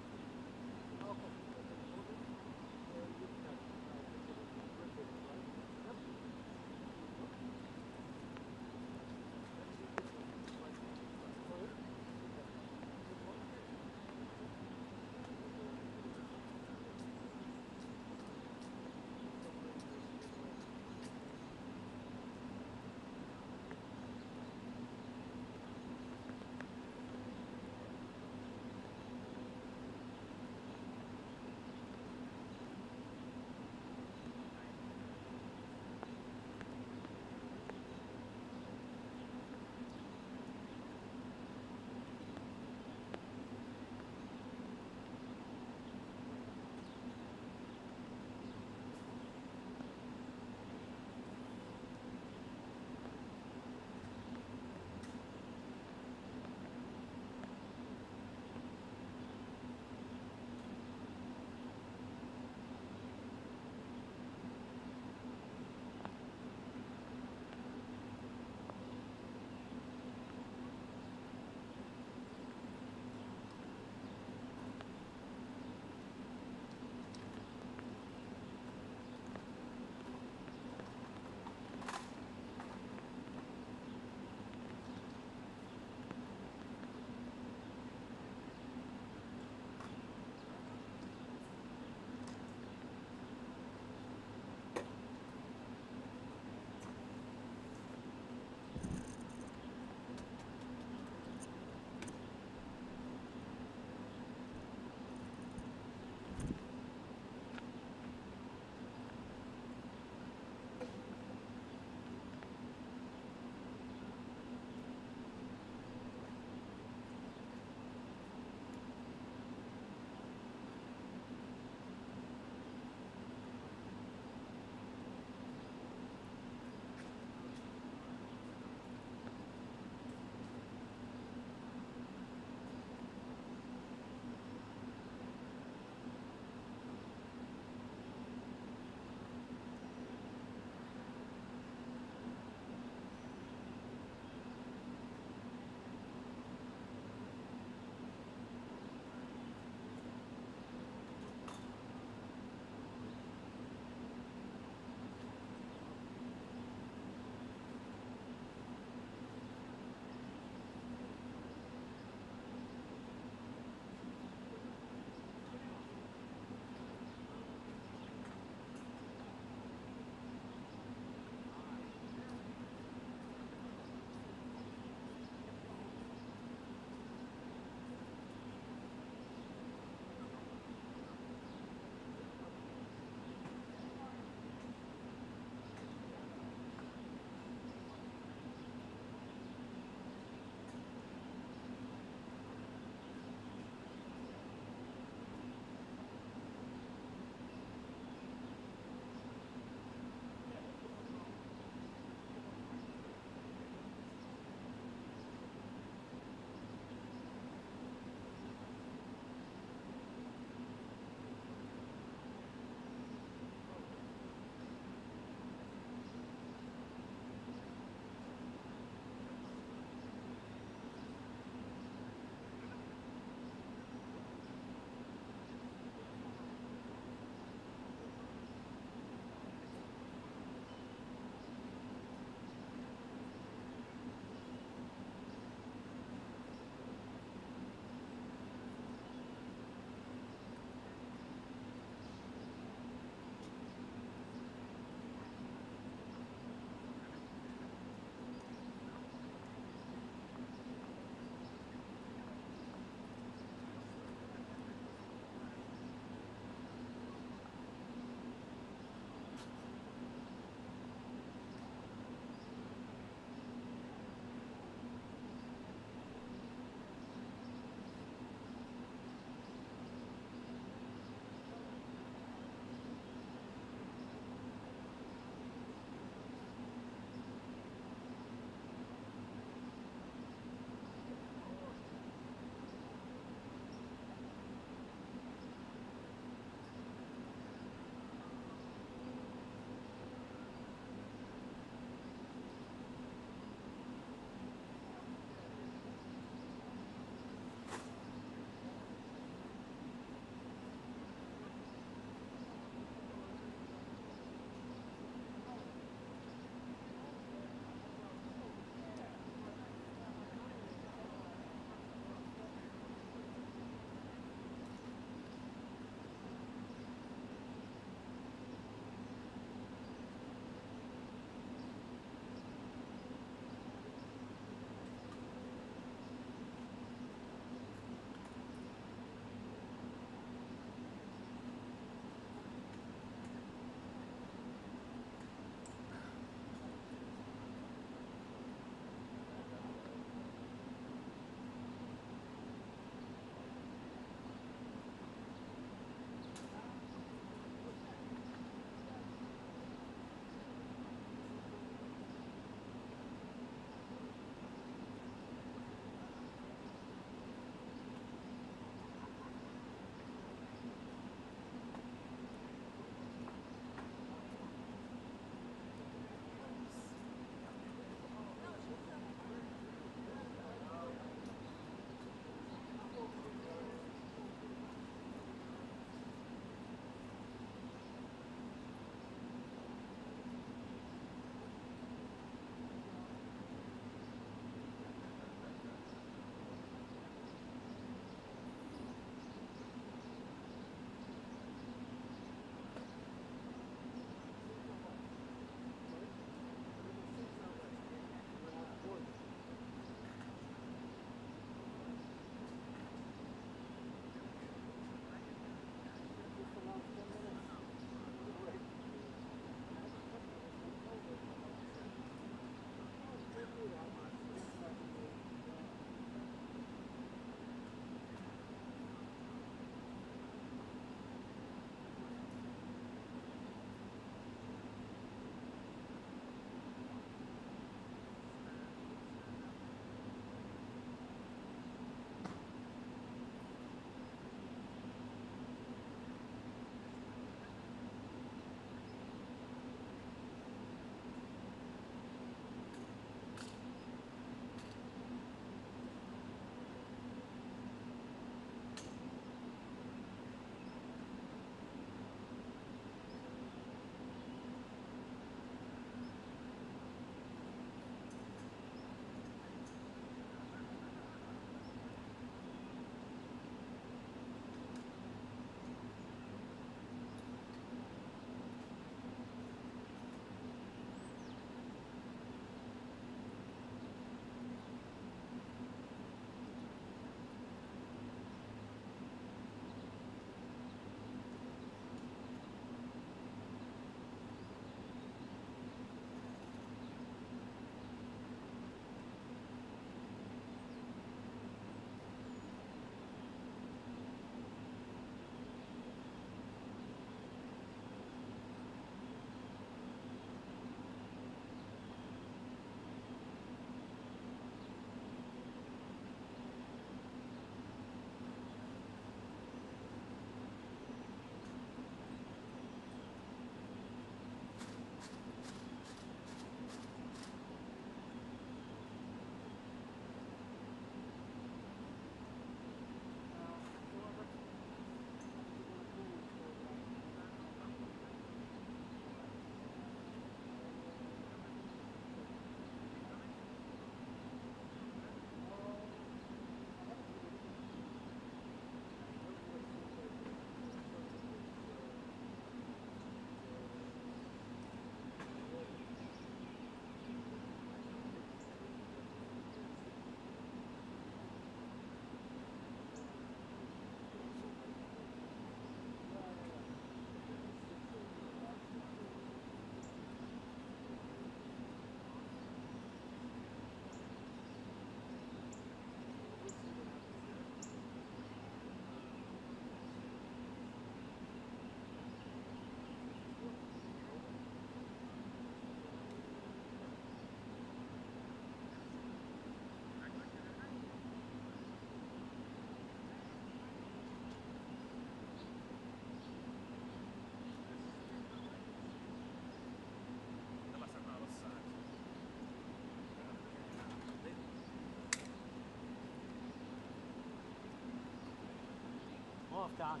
نواف تعال.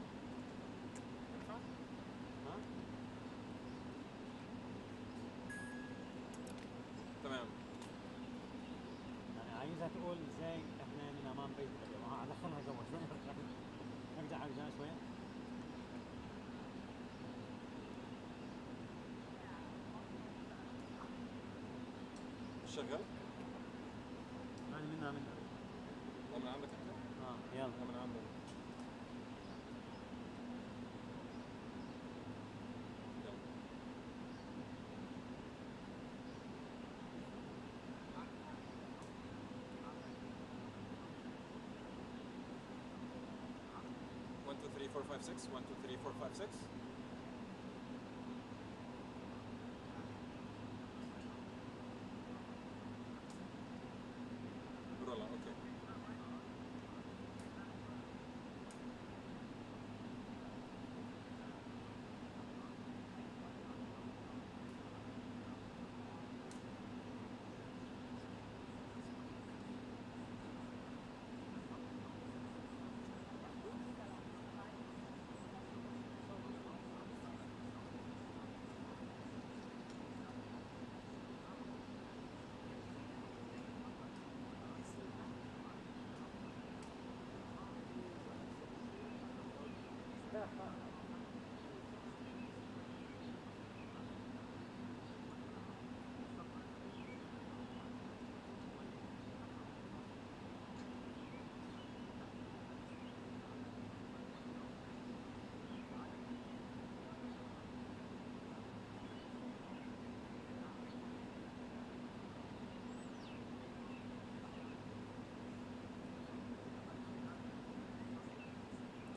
ها؟ تمام. يعني عايزها تقول ازاي احنا من امام بيتك يا جماعه دخلنا جوا شوي نرجع على الجنة شوي. شغال؟ يعني منها من عندك انت؟ يلا من عندك. يلا. 1 2 3 4 5 6 1 2 3 4 5 6. رولا اوكي.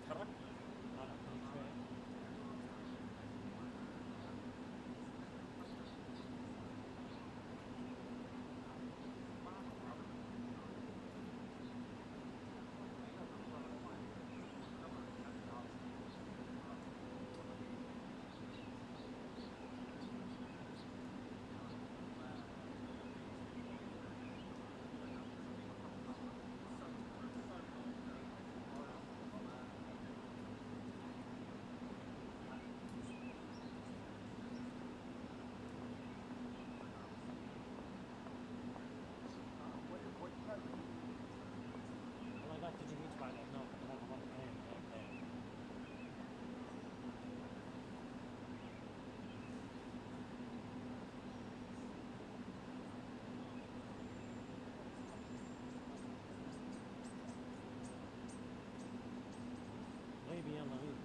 تتحرك؟ والله لا تجي هيك بعد هناك هذا مرتين. غيبي يلا غيبي.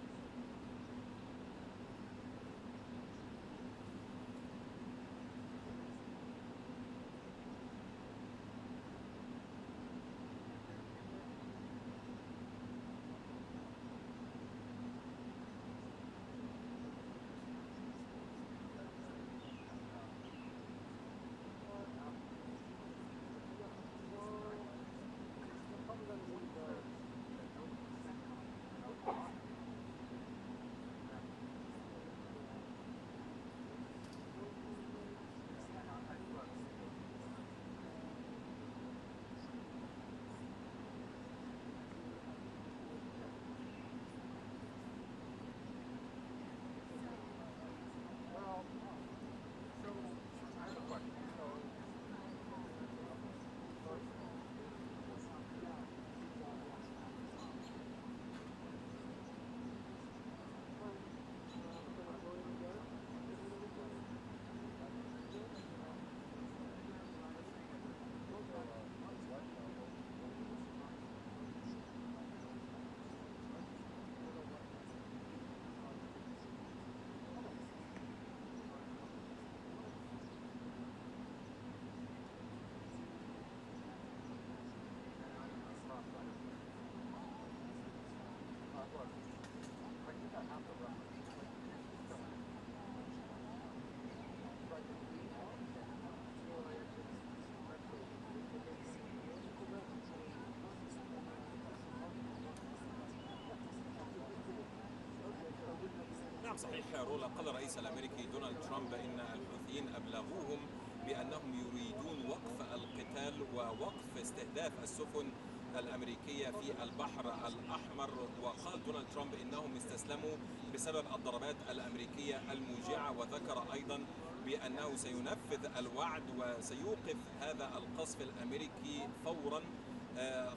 نعم صحيح رولا. قال الرئيس الأمريكي دونالد ترامب إن الحوثيين أبلغوهم بأنهم يريدون وقف القتال ووقف استهداف السفن الأمريكية في البحر الأحمر، وقال دونالد ترامب إنهم استسلموا بسبب الضربات الأمريكية الموجعة، وذكر أيضا بأنه سينفذ الوعد وسيوقف هذا القصف الأمريكي فورا،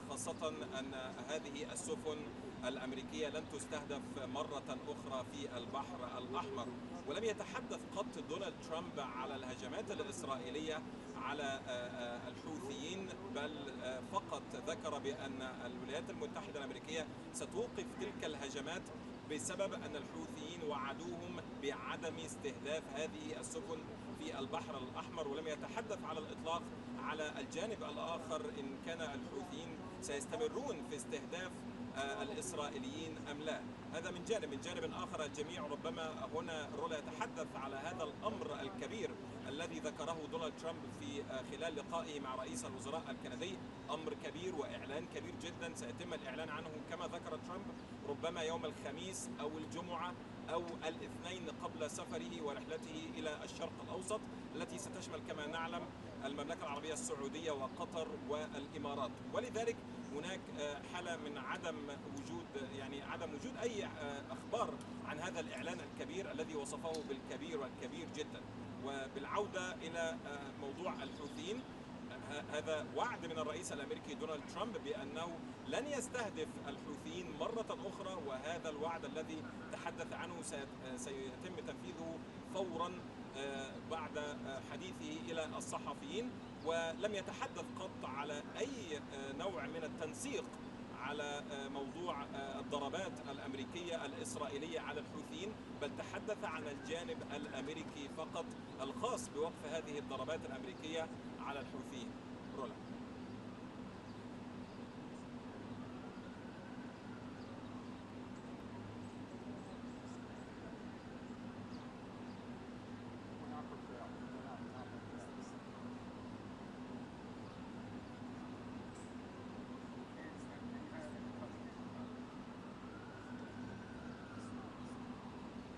خاصة أن هذه السفن الأمريكية لن تستهدف مرة أخرى في البحر الأحمر. ولم يتحدث قط دونالد ترامب على الهجمات الإسرائيلية على الحوثيين، بل فقط ذكر بأن الولايات المتحدة الأمريكية ستوقف تلك الهجمات بسبب أن الحوثيين وعدوهم بعدم استهداف هذه السفن في البحر الأحمر. ولم يتحدث على الإطلاق على الجانب الآخر إن كان الحوثيين سيستمرون في استهداف الإسرائيليين أم لا. هذا من جانب. من جانب آخر الجميع ربما هنا رولا يتحدث على هذا الأمر الكبير الذي ذكره دونالد ترامب في خلال لقائه مع رئيس الوزراء الكندي. أمر كبير وإعلان كبير جدا سيتم الإعلان عنه كما ذكر ترامب ربما يوم الخميس أو الجمعة أو الاثنين قبل سفره ورحلته إلى الشرق الأوسط، التي ستشمل كما نعلم المملكة العربية السعودية وقطر والإمارات. ولذلك هناك حالة من عدم وجود أي أخبار عن هذا الإعلان الكبير الذي وصفه بالكبير والكبير جدا. وبالعودة إلى موضوع الحوثيين، هذا وعد من الرئيس الأمريكي دونالد ترامب بأنه لن يستهدف الحوثيين مرة أخرى، وهذا الوعد الذي تحدث عنه سيتم تنفيذه فورا بعد حديثه إلى الصحفيين. ولم يتحدث قط على أي نوع من التنسيق على موضوع الضربات الأمريكية الإسرائيلية على الحوثيين، بل تحدث عن الجانب الأمريكي فقط الخاص بوقف هذه الضربات الأمريكية على الحوثيين. رولا.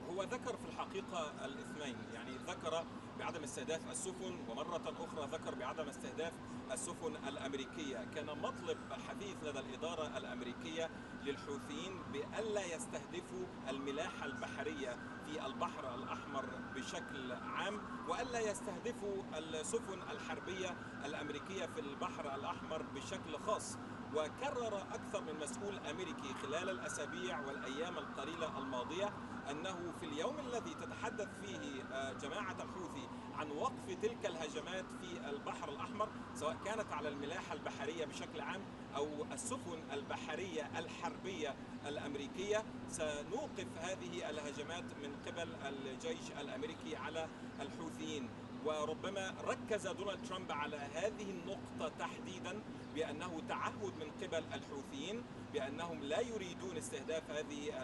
هو ذكر في الحقيقة الاثنين، يعني ذكر بعدم استهداف السفن، ومرة أخرى ذكر بعدم استهداف السفن الأمريكية. كان مطلب حثيث لدى الإدارة الأمريكية للحوثيين بألا يستهدفوا الملاحة البحرية في البحر الأحمر بشكل عام، وألا يستهدفوا السفن الحربية الأمريكية في البحر الأحمر بشكل خاص. وكرر أكثر من مسؤول أمريكي خلال الأسابيع والأيام القليلة الماضية أنه في اليوم الذي تتحدث فيه جماعة الحوثي عن وقف تلك الهجمات في البحر الأحمر، سواء كانت على الملاحة البحرية بشكل عام أو السفن البحرية الحربية الأمريكية، سنوقف هذه الهجمات من قبل الجيش الأمريكي على الحوثيين. وربما ركز دونالد ترامب على هذه النقطة تحديدا، بأنه تعهد من قبل الحوثيين بأنهم لا يريدون استهداف هذه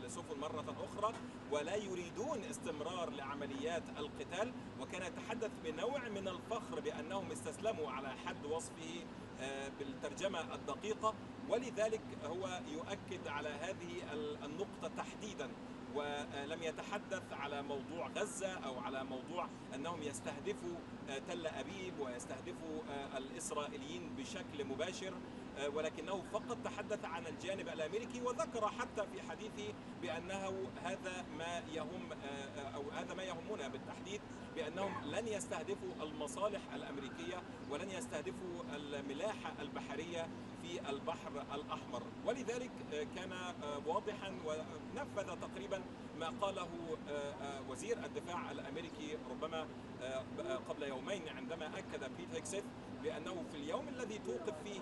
السفن مرة أخرى، ولا يريدون استمرار لعمليات القتال. وكان يتحدث بنوع من الفخر بأنهم استسلموا على حد وصفه بالترجمة الدقيقة. ولذلك هو يؤكد على هذه النقطة تحديدا، ولم يتحدث على موضوع غزة أو على موضوع أنهم يستهدفوا تل أبيب ويستهدفوا الإسرائيليين بشكل مباشر، ولكنه فقط تحدث عن الجانب الأمريكي. وذكر حتى في حديثه بأنه هذا ما يهم أو هذا ما يهمنا بالتحديد، بأنهم لن يستهدفوا المصالح الأمريكية ولن يستهدفوا الملاحة البحرية في البحر الأحمر. ولذلك كان واضحا ونفذ تقريبا ما قاله وزير الدفاع الأمريكي ربما قبل يومين، عندما أكد بيت هيكسيت بأنه في اليوم الذي توقف فيه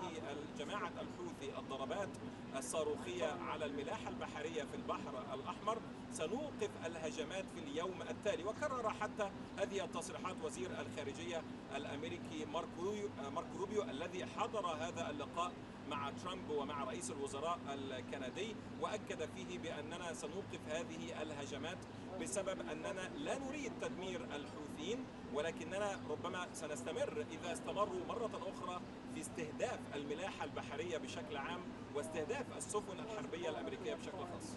جماعة الحوثي الضربات الصاروخية على الملاحة البحرية في البحر الأحمر سنوقف الهجمات في اليوم التالي. وكرر حتى هذه التصريحات وزير الخارجية الأمريكي مارك روبيو الذي حضر هذا اللقاء مع ترامب ومع رئيس الوزراء الكندي، وأكد فيه بأننا سنوقف هذه الهجمات بسبب أننا لا نريد تدمير الحوثيين، ولكننا ربما سنستمر إذا استمروا مرة أخرى في استهداف الملاحة البحرية بشكل عام واستهداف السفن الحربية الأمريكية بشكل خاص.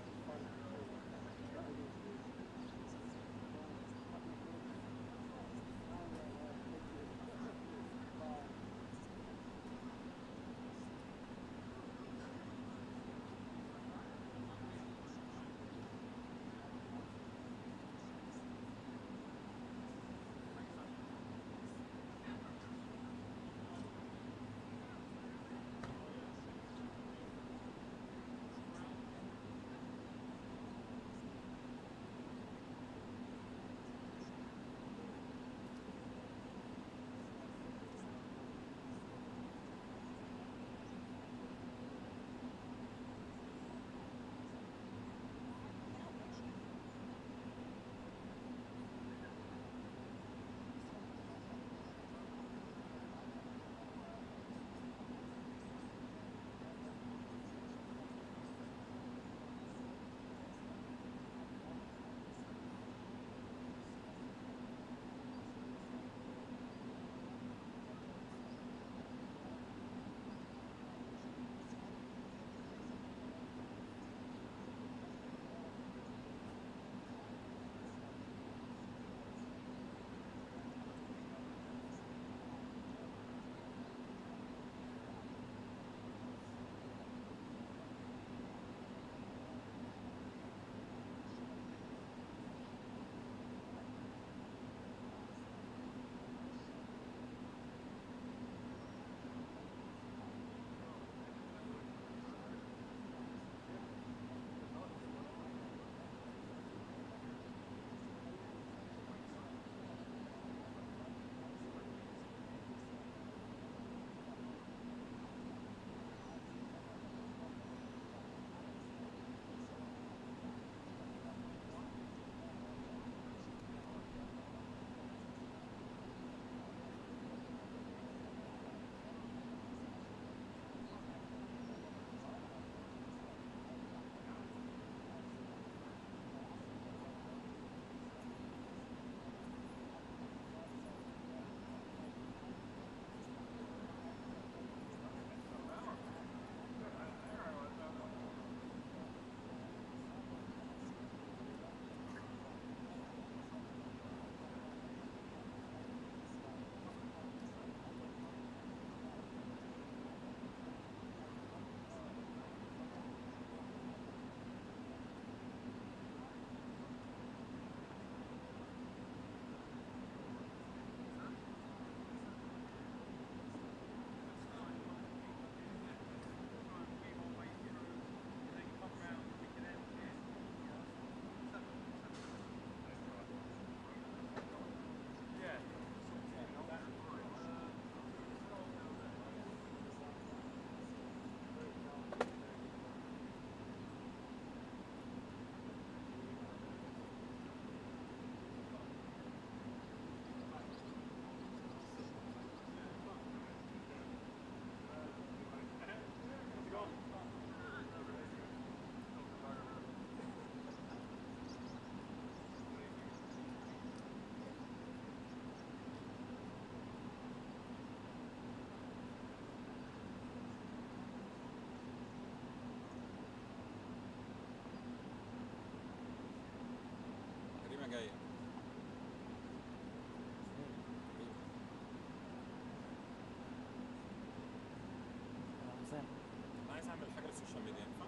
تعمل حاجه للسوشيال ميديا ينفع؟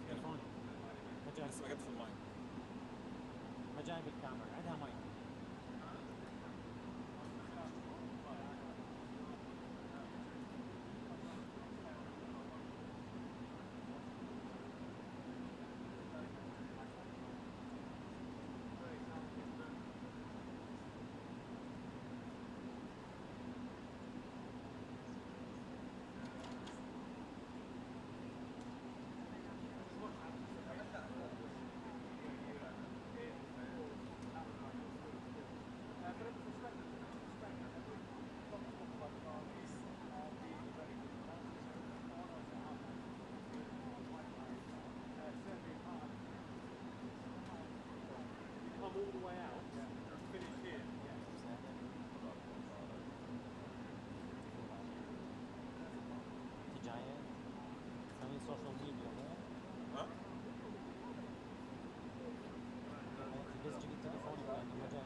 تليفون مجاني بس ما جبت في المايك مجاني بالكاميرا عندها مايك all the way out, finish here. تجاية تسوي سوشيال ميديا مو؟ ها؟ بس جبت تليفوني لأنه ما جاي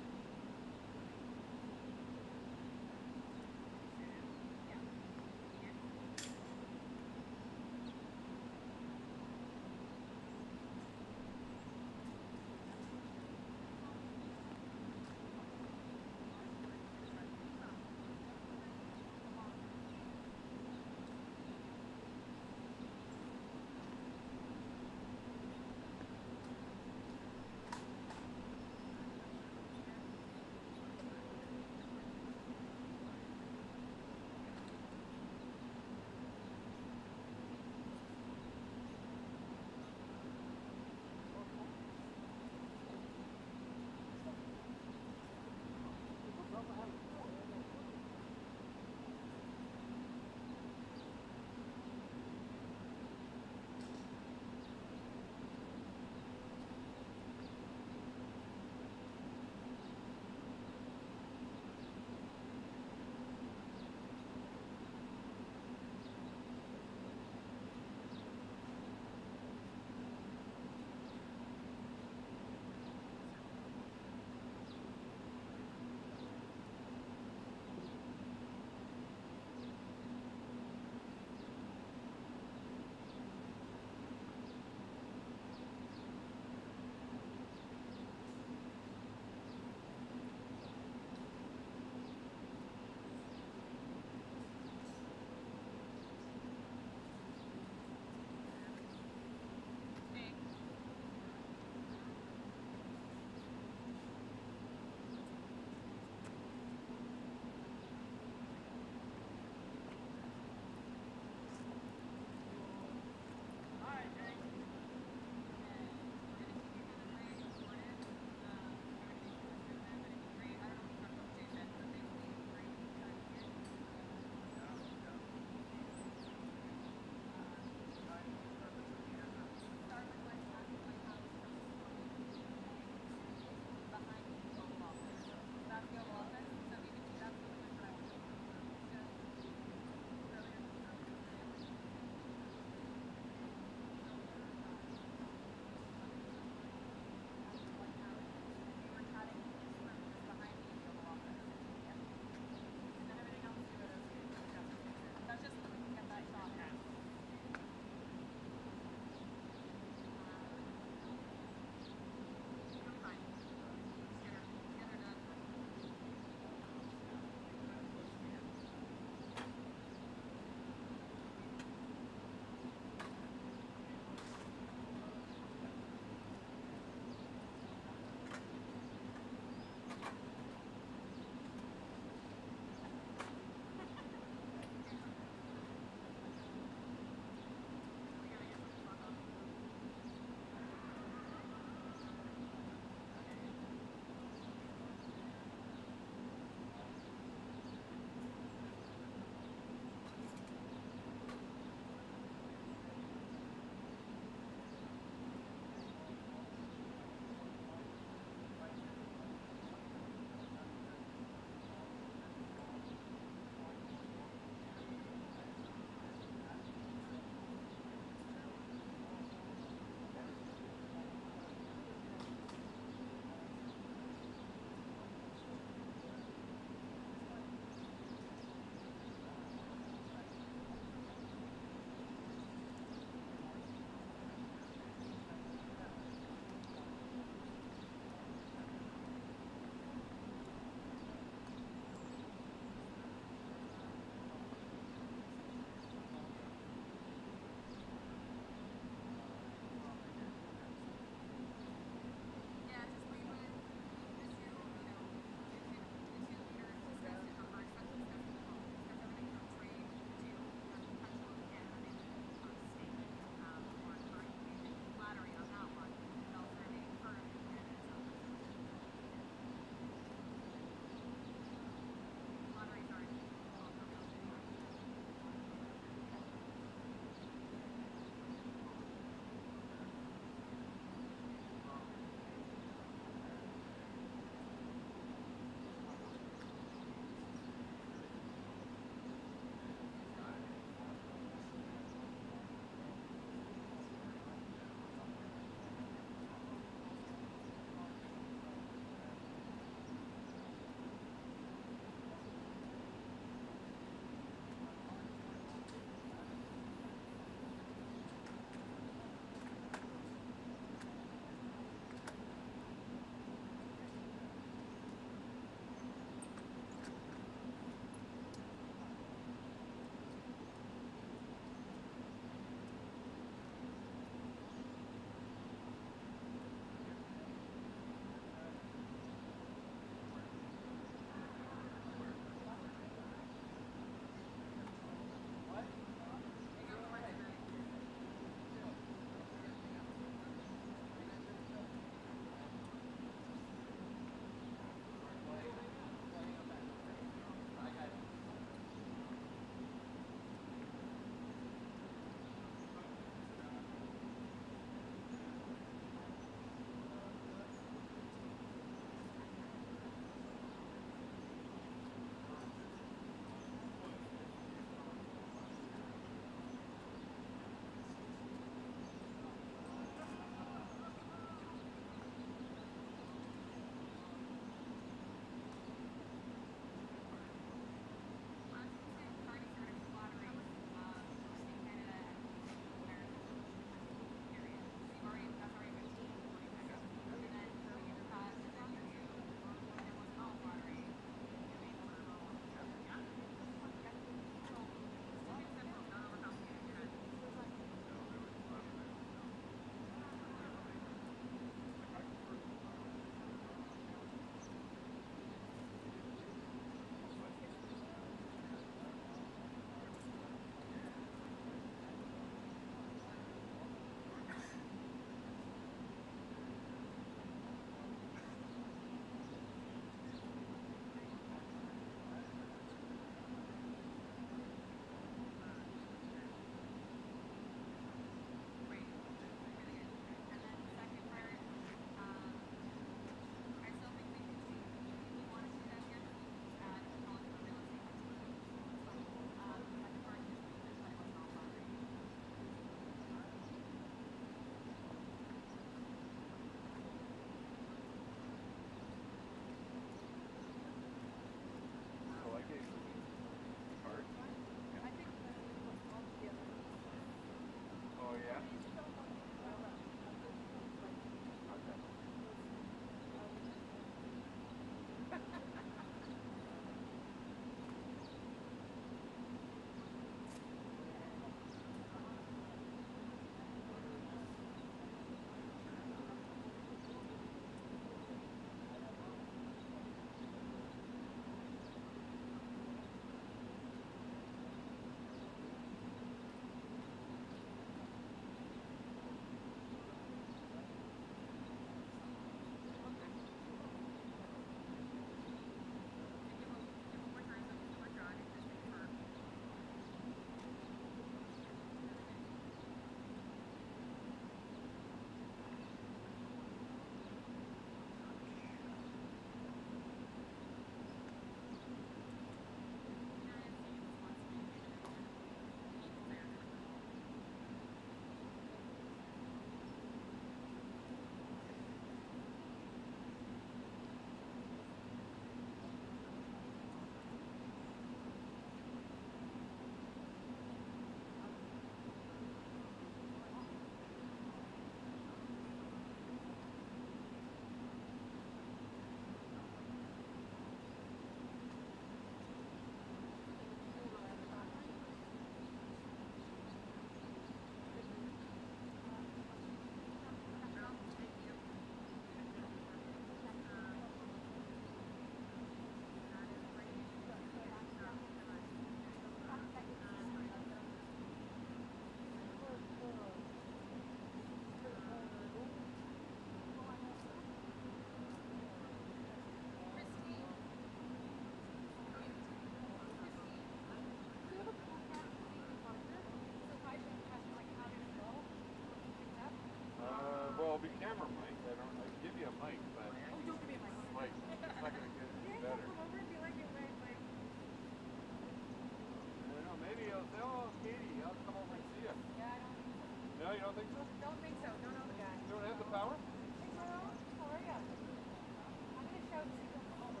don't think so? Don't think so. Don't know the guy. You don't have the power? Hey, Carl. How are ya? I'm gonna shout to see if he'll come over.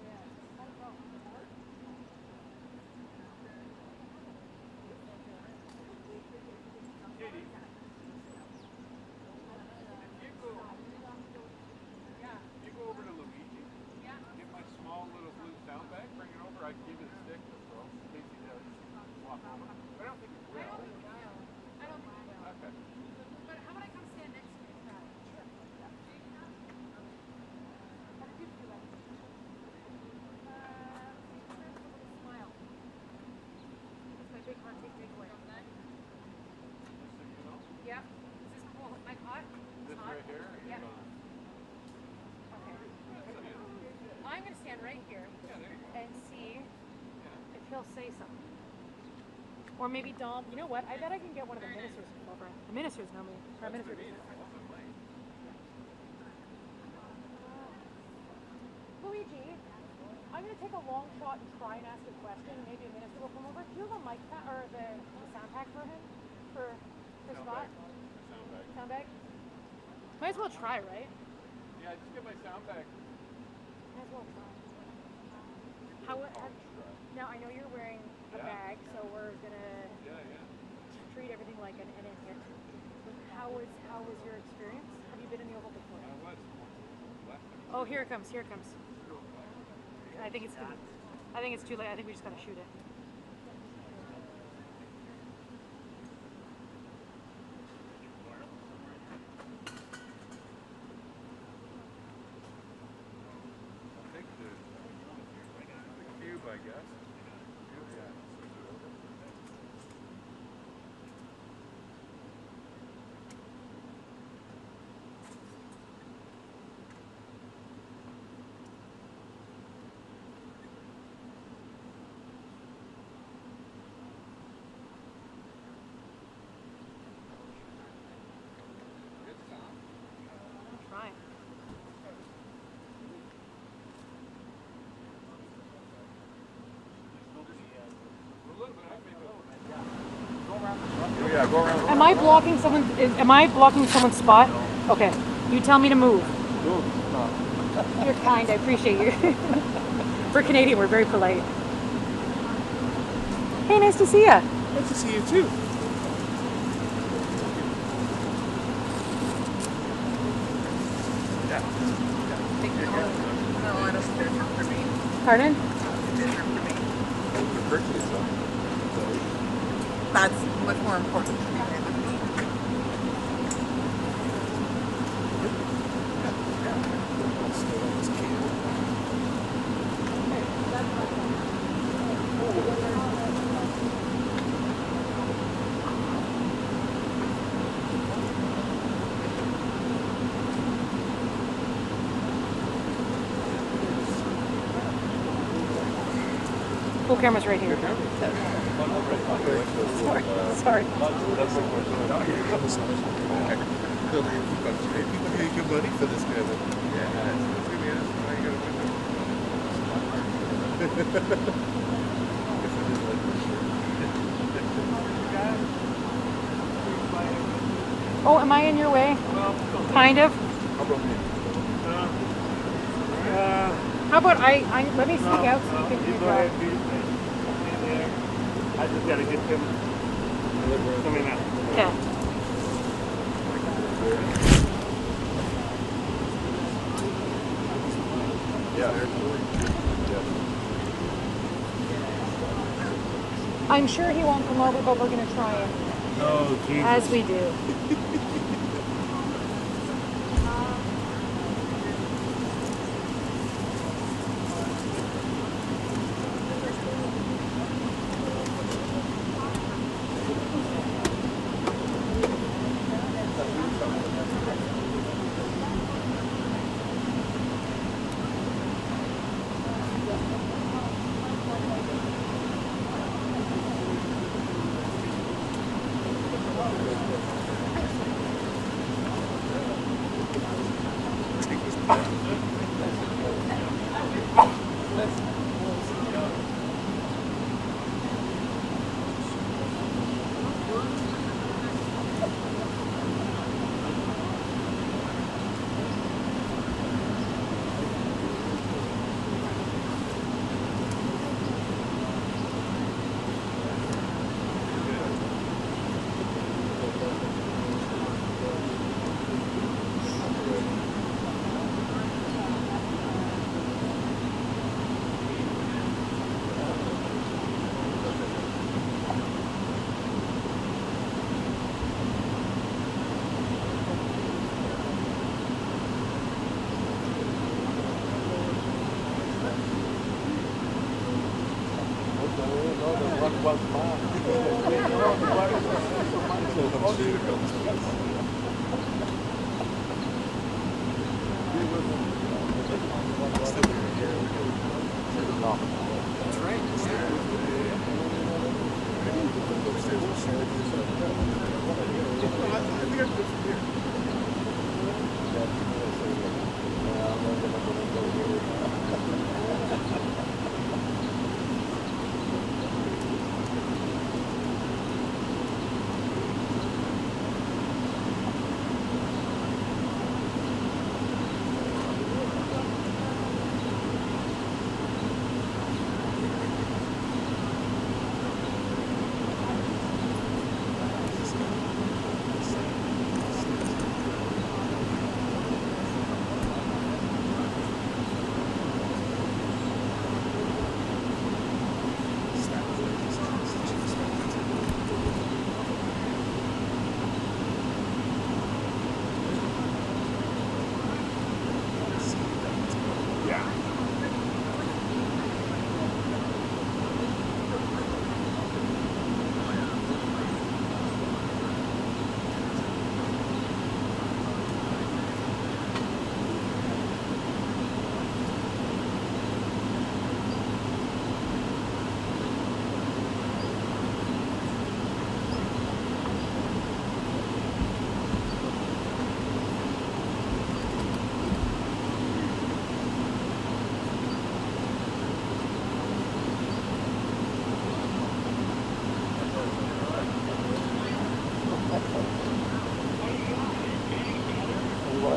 Yeah. I don't know. Katie, if you go over to Luigi, get my small little blue sound bag, bring it over, I can give you the stick to throw in case he does walk over. But I don't think it will. I don't think he will. I don't think he will. Okay. But how about I come stand next to you and try? Sure. How did you do that? There's a little smile. It's my big hot take takeaway. Yeah. Is this cool? Like hot? This hot? right here? Yeah. Okay. I'm going to stand right here and see if he'll say something. Or maybe Dom. You know what? I bet I can get one of the ministers to come over. The ministers know me. Prime Minister. Luigi, I'm going to take a long shot and try and ask a question. Maybe a minister will come over. Do you have a mic pack or the sound pack for him? For Scott? Sound bag? Might as well try, right? Yeah, just get my sound bag. Might as well try. Now, I know you're wearing a bag, so we're going to treat everything like an hit. How was your experience? Have you been in the Oval before? I was. Oh, here it comes. Here it comes. I think it's too late. I think we just got to shoot it. I guess. I'm trying. Yeah, go around. Am I blocking someone's spot? Okay. You tell me to move. You're kind. I appreciate you. We're Canadian. We're very polite. Hey, nice to see you. Nice to see you too. Pardon? That's much more important to me than me. Full camera's right here. Sorry. People pay good money for this guy. Oh, am I in your way? Kind of. How about I let me sneak out so you can go ahead. I just gotta get him coming out. Yeah. I'm sure he won't come over, but we're gonna try it. Oh, Jesus. As we do.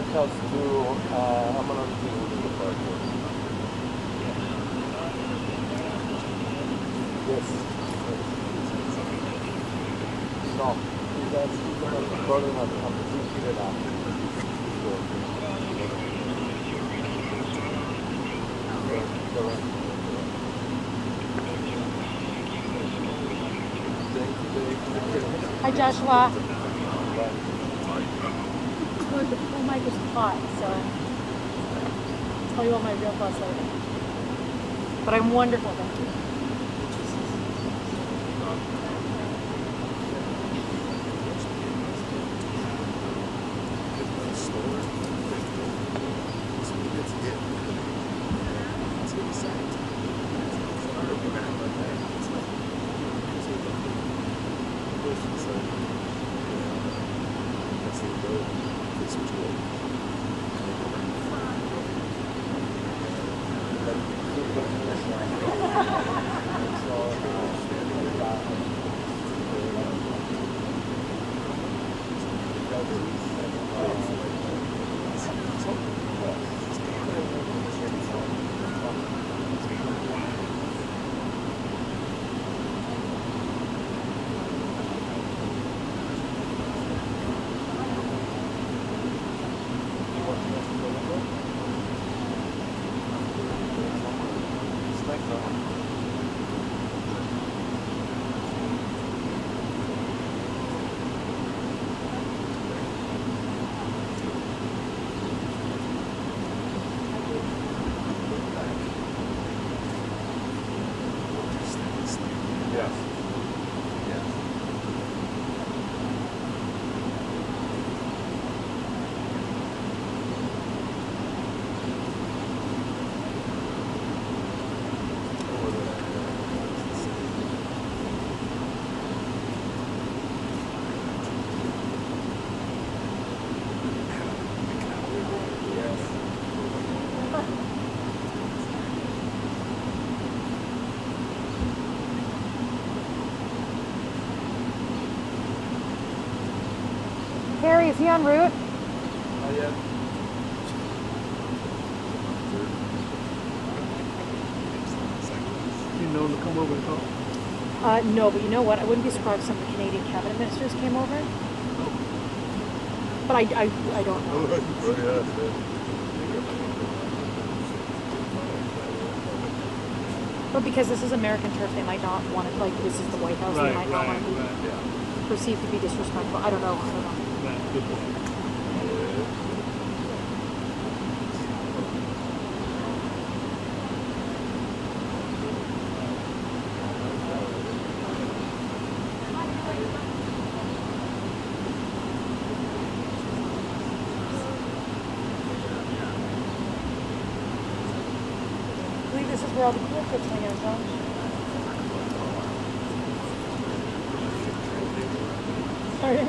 Comes to Amaravati Today. Yes. No, he's going to call him at the 3 feet Hi, Joshua. The pool mic is hot, so I'll tell you what my real thoughts later. But I'm wonderful, thank you. Harry, is he en route? Not yet. You know him to come over and talk? No, but you know what? I wouldn't be surprised if some of the Canadian cabinet ministers came over. But I don't know. But because this is American turf, they might not want it, like this is the White House, they might not want to be perceived to be disrespectful. I don't know. Good point. where all the cool kids hang out, John. Sorry.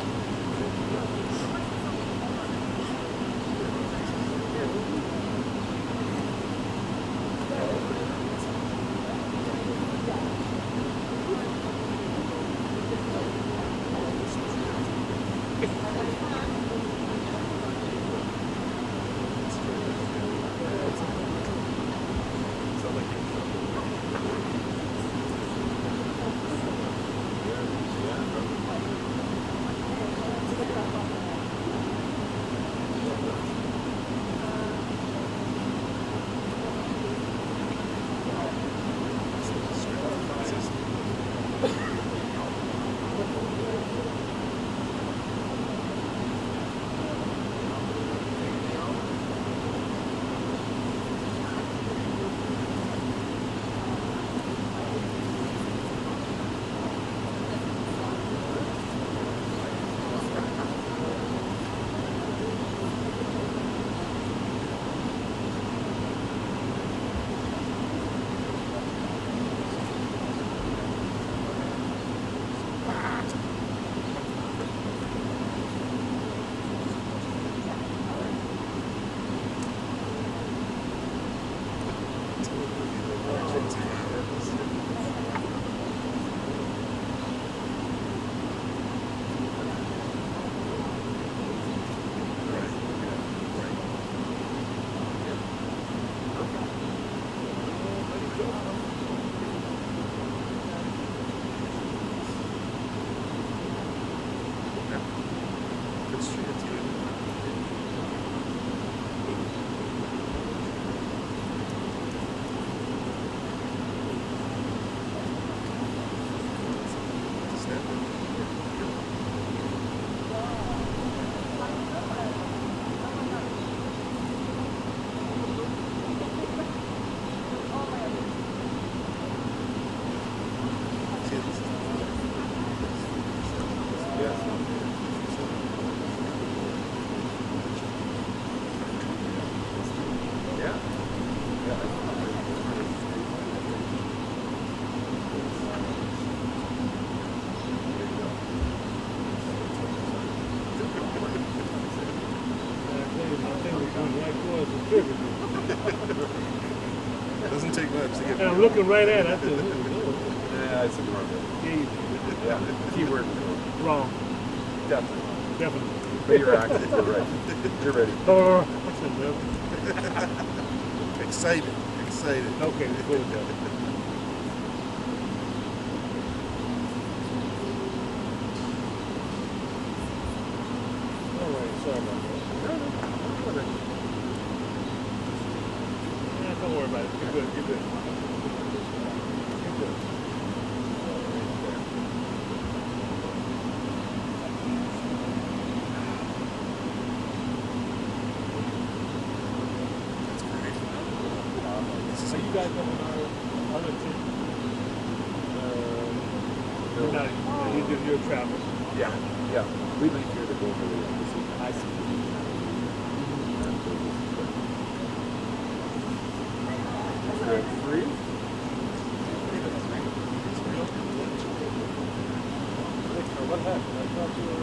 Doesn't take much to get. And I'm looking right at it. I said, yeah, it's a wrong. Yeah, keyword wrong. Definitely. Definitely. But you're active. You're right. You're ready. Excited. Excited. Okay, cool. All right, sorry about that. Yeah, don't worry about it. You're good. You're good. You're good. So you guys have another team? You're not, you're a traveler. Yeah, yeah. We leave here to go over the embassy. I see. Good. Free? What happened? I thought you were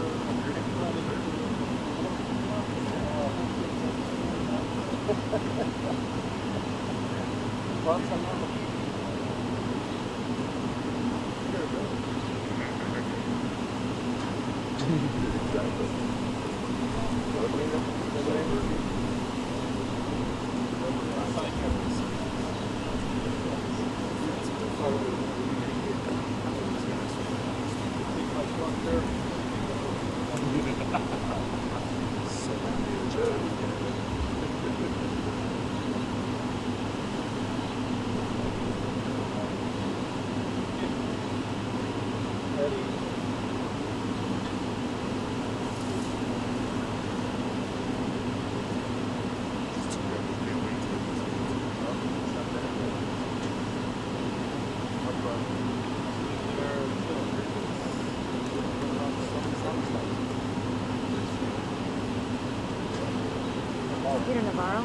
Peter Navarro.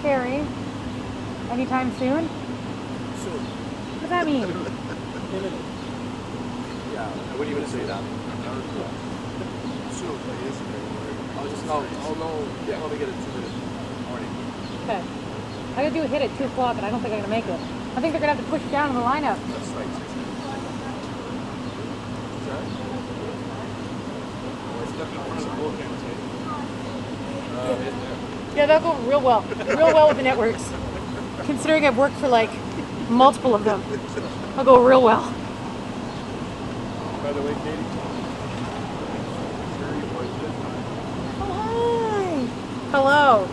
Carrie, anytime soon? Soon. What does that mean? Imminent. Yeah, when are you going to say that? Soon, like yesterday. I'll know, yeah, I'll get it 2 minutes morning. Okay. I gotta do a hit at 2 o'clock and I don't think I'm gonna make it. I think they're gonna have to push down in the lineup. That's like 6 minutes. Is that? Oh, it's looking for the boat now, Yeah, they'll go real well. Real well with the networks. Considering I've worked for like multiple of them. I'll go real well. By the way, Katie. Oh, hi. Hello.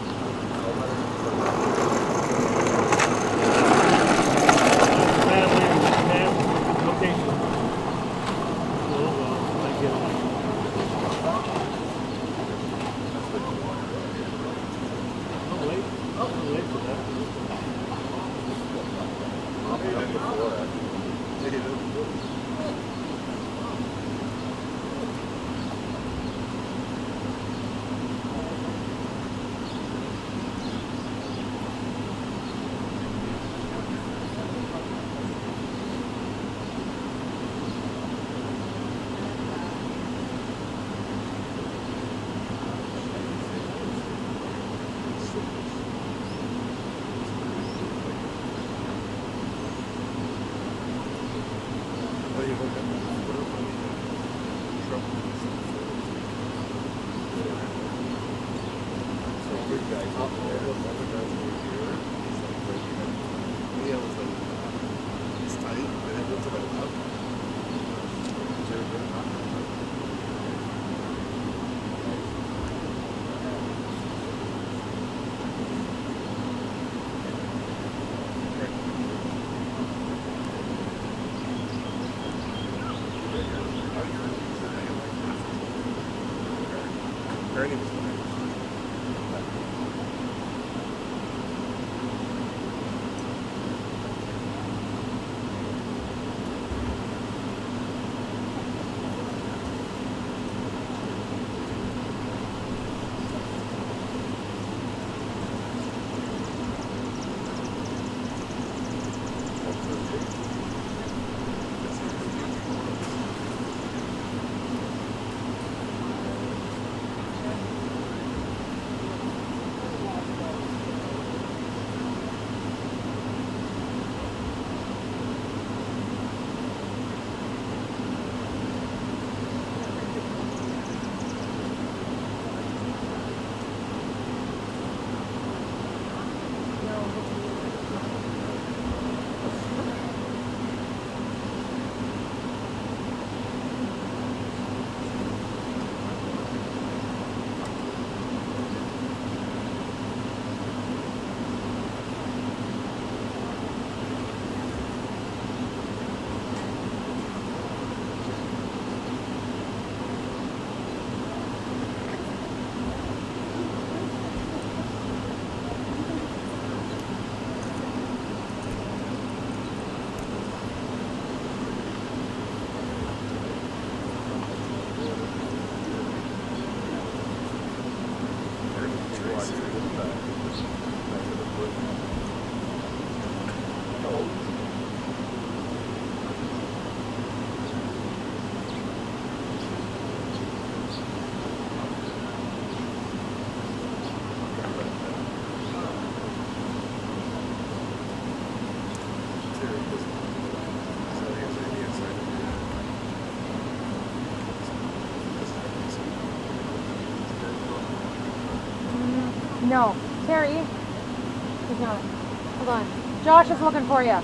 No. Terry? He's not. Hold on. Josh is looking for you.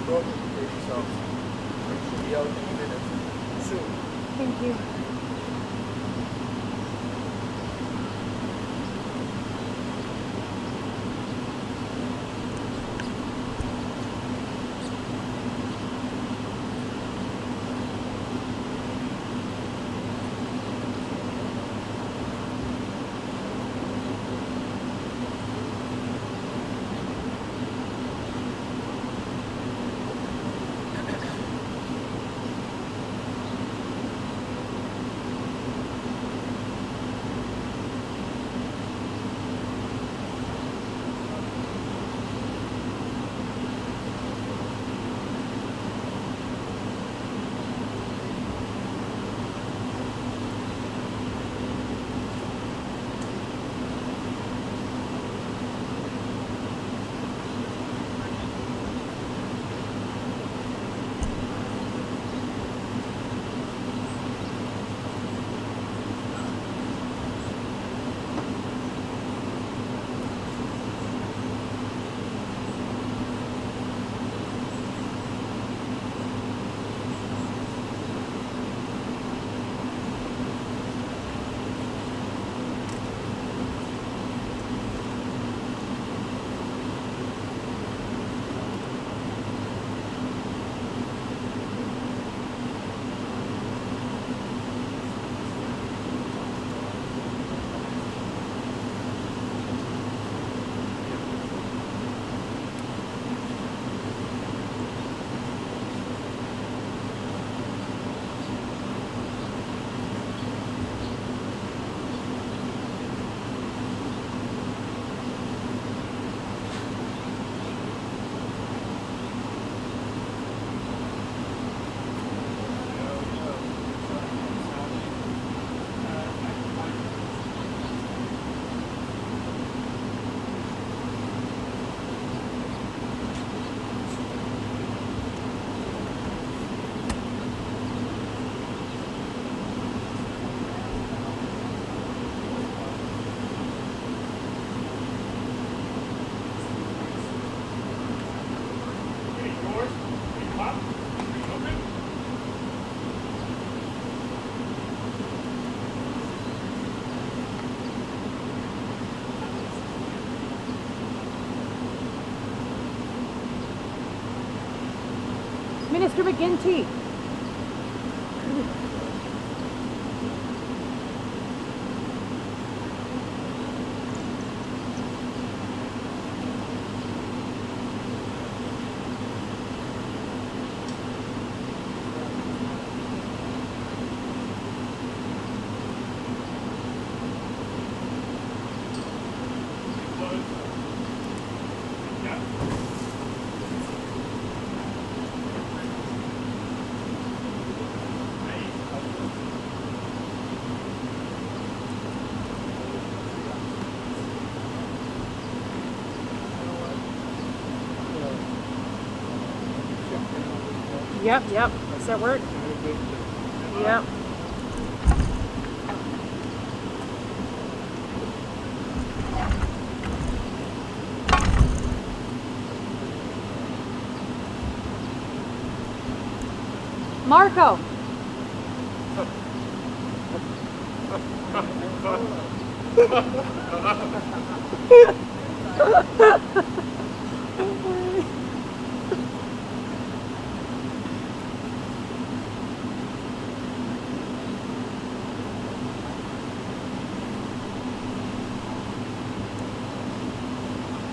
So we should be out in a minute soon. Thank you. Minister McGinty. Yep, does that work? Yep. Marco.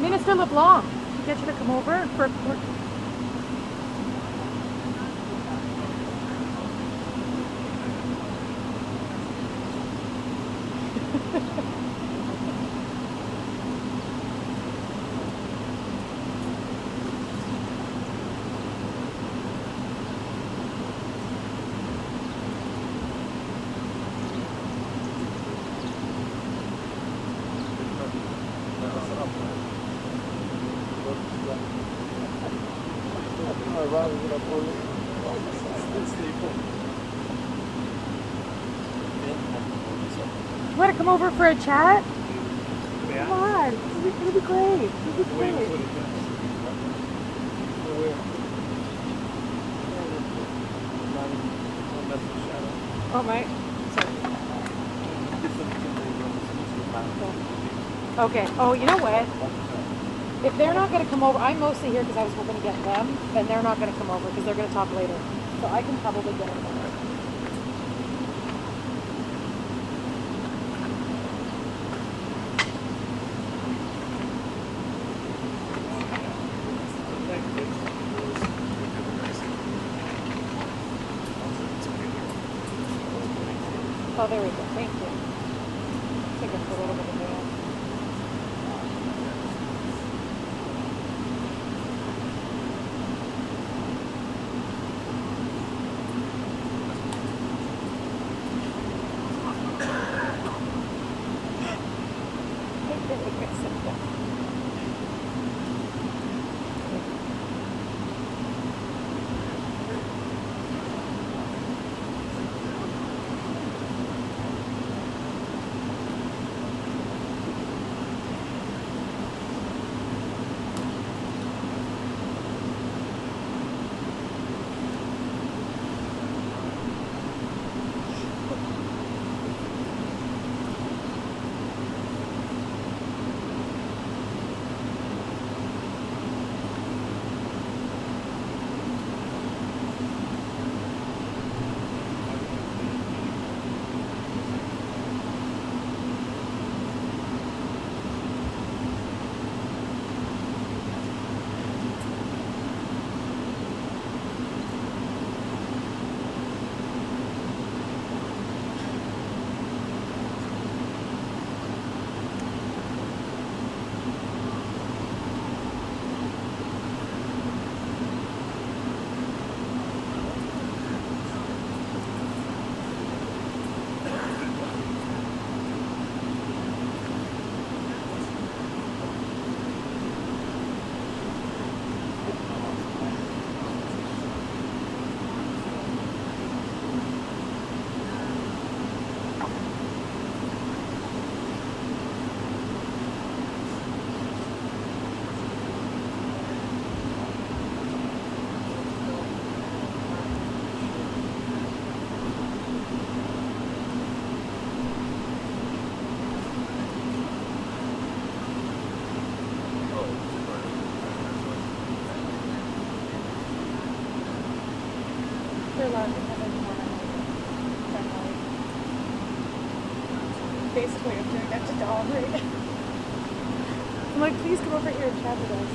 Minister LeBlanc, to get you to come over for a quick. You want to come over for a chat? Come on, it'll be great. It'll be great. Oh, my. Sorry. Okay. Oh, you know what? If they're not going to come over, I'm mostly here because I was hoping to get them, and they're not going to come over because they're going to talk later. So I can probably get them over. Oh, there we go. Thank you. I think it's a little bit advanced. They're allowed to have any more friendly. Basically, I'm doing that to dog right now. I'm like, please come over here and chat with us.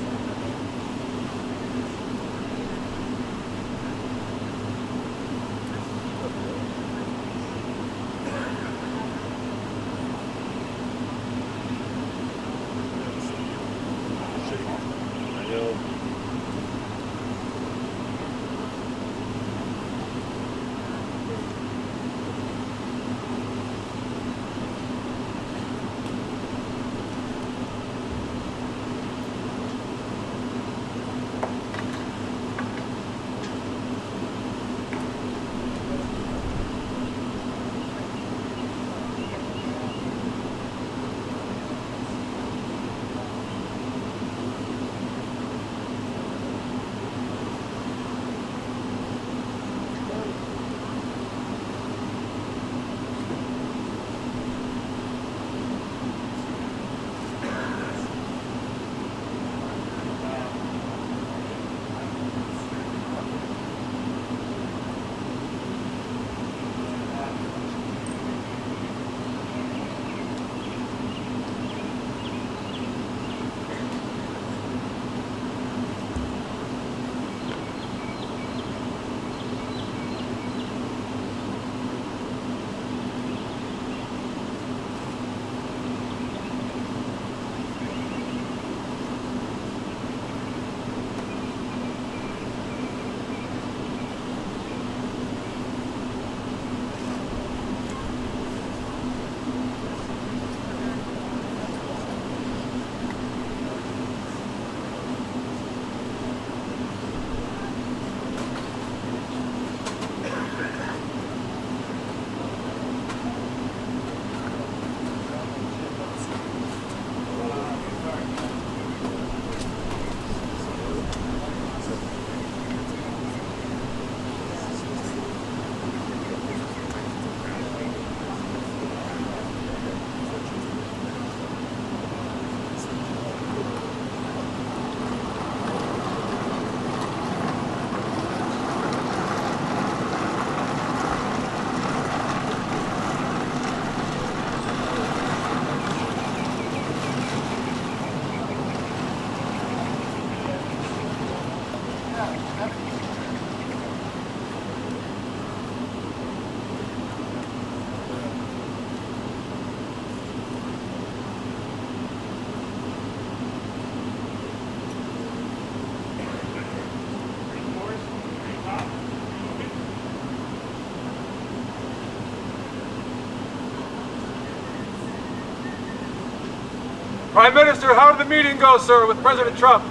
Prime Minister, how did the meeting go, sir, with President Trump?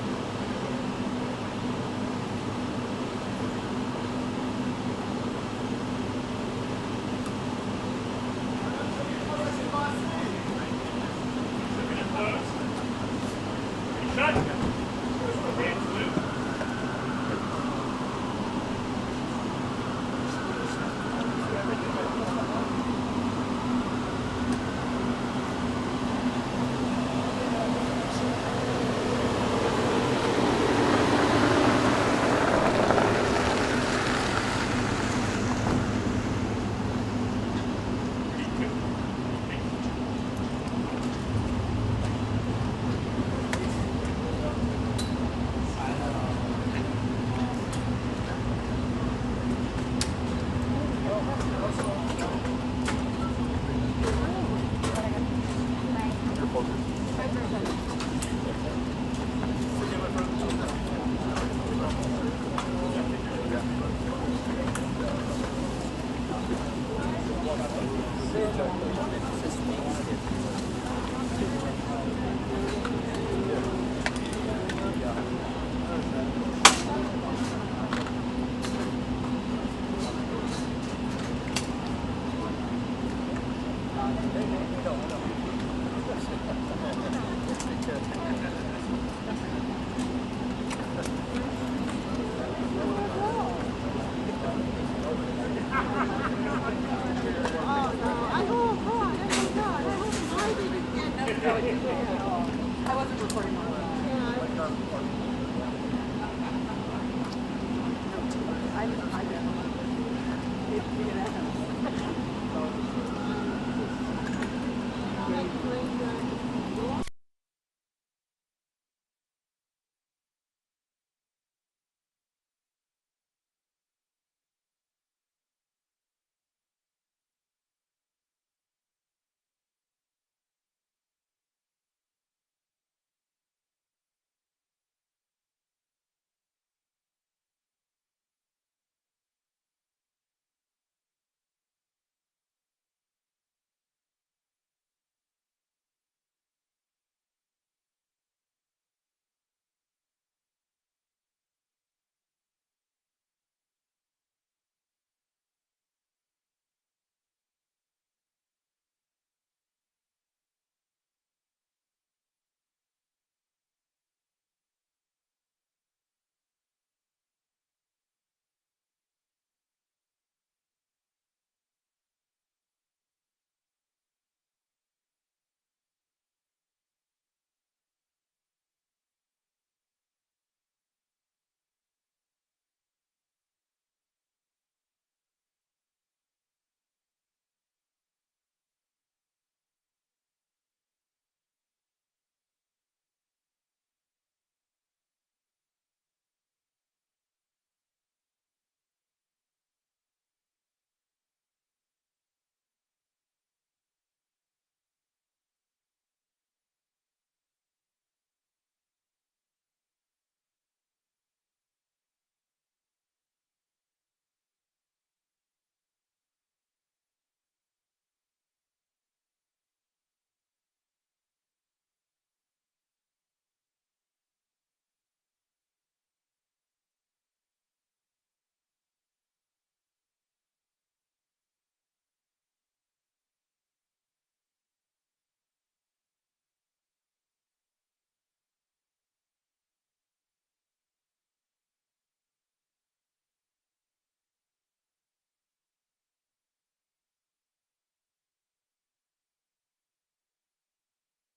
I wasn't recording.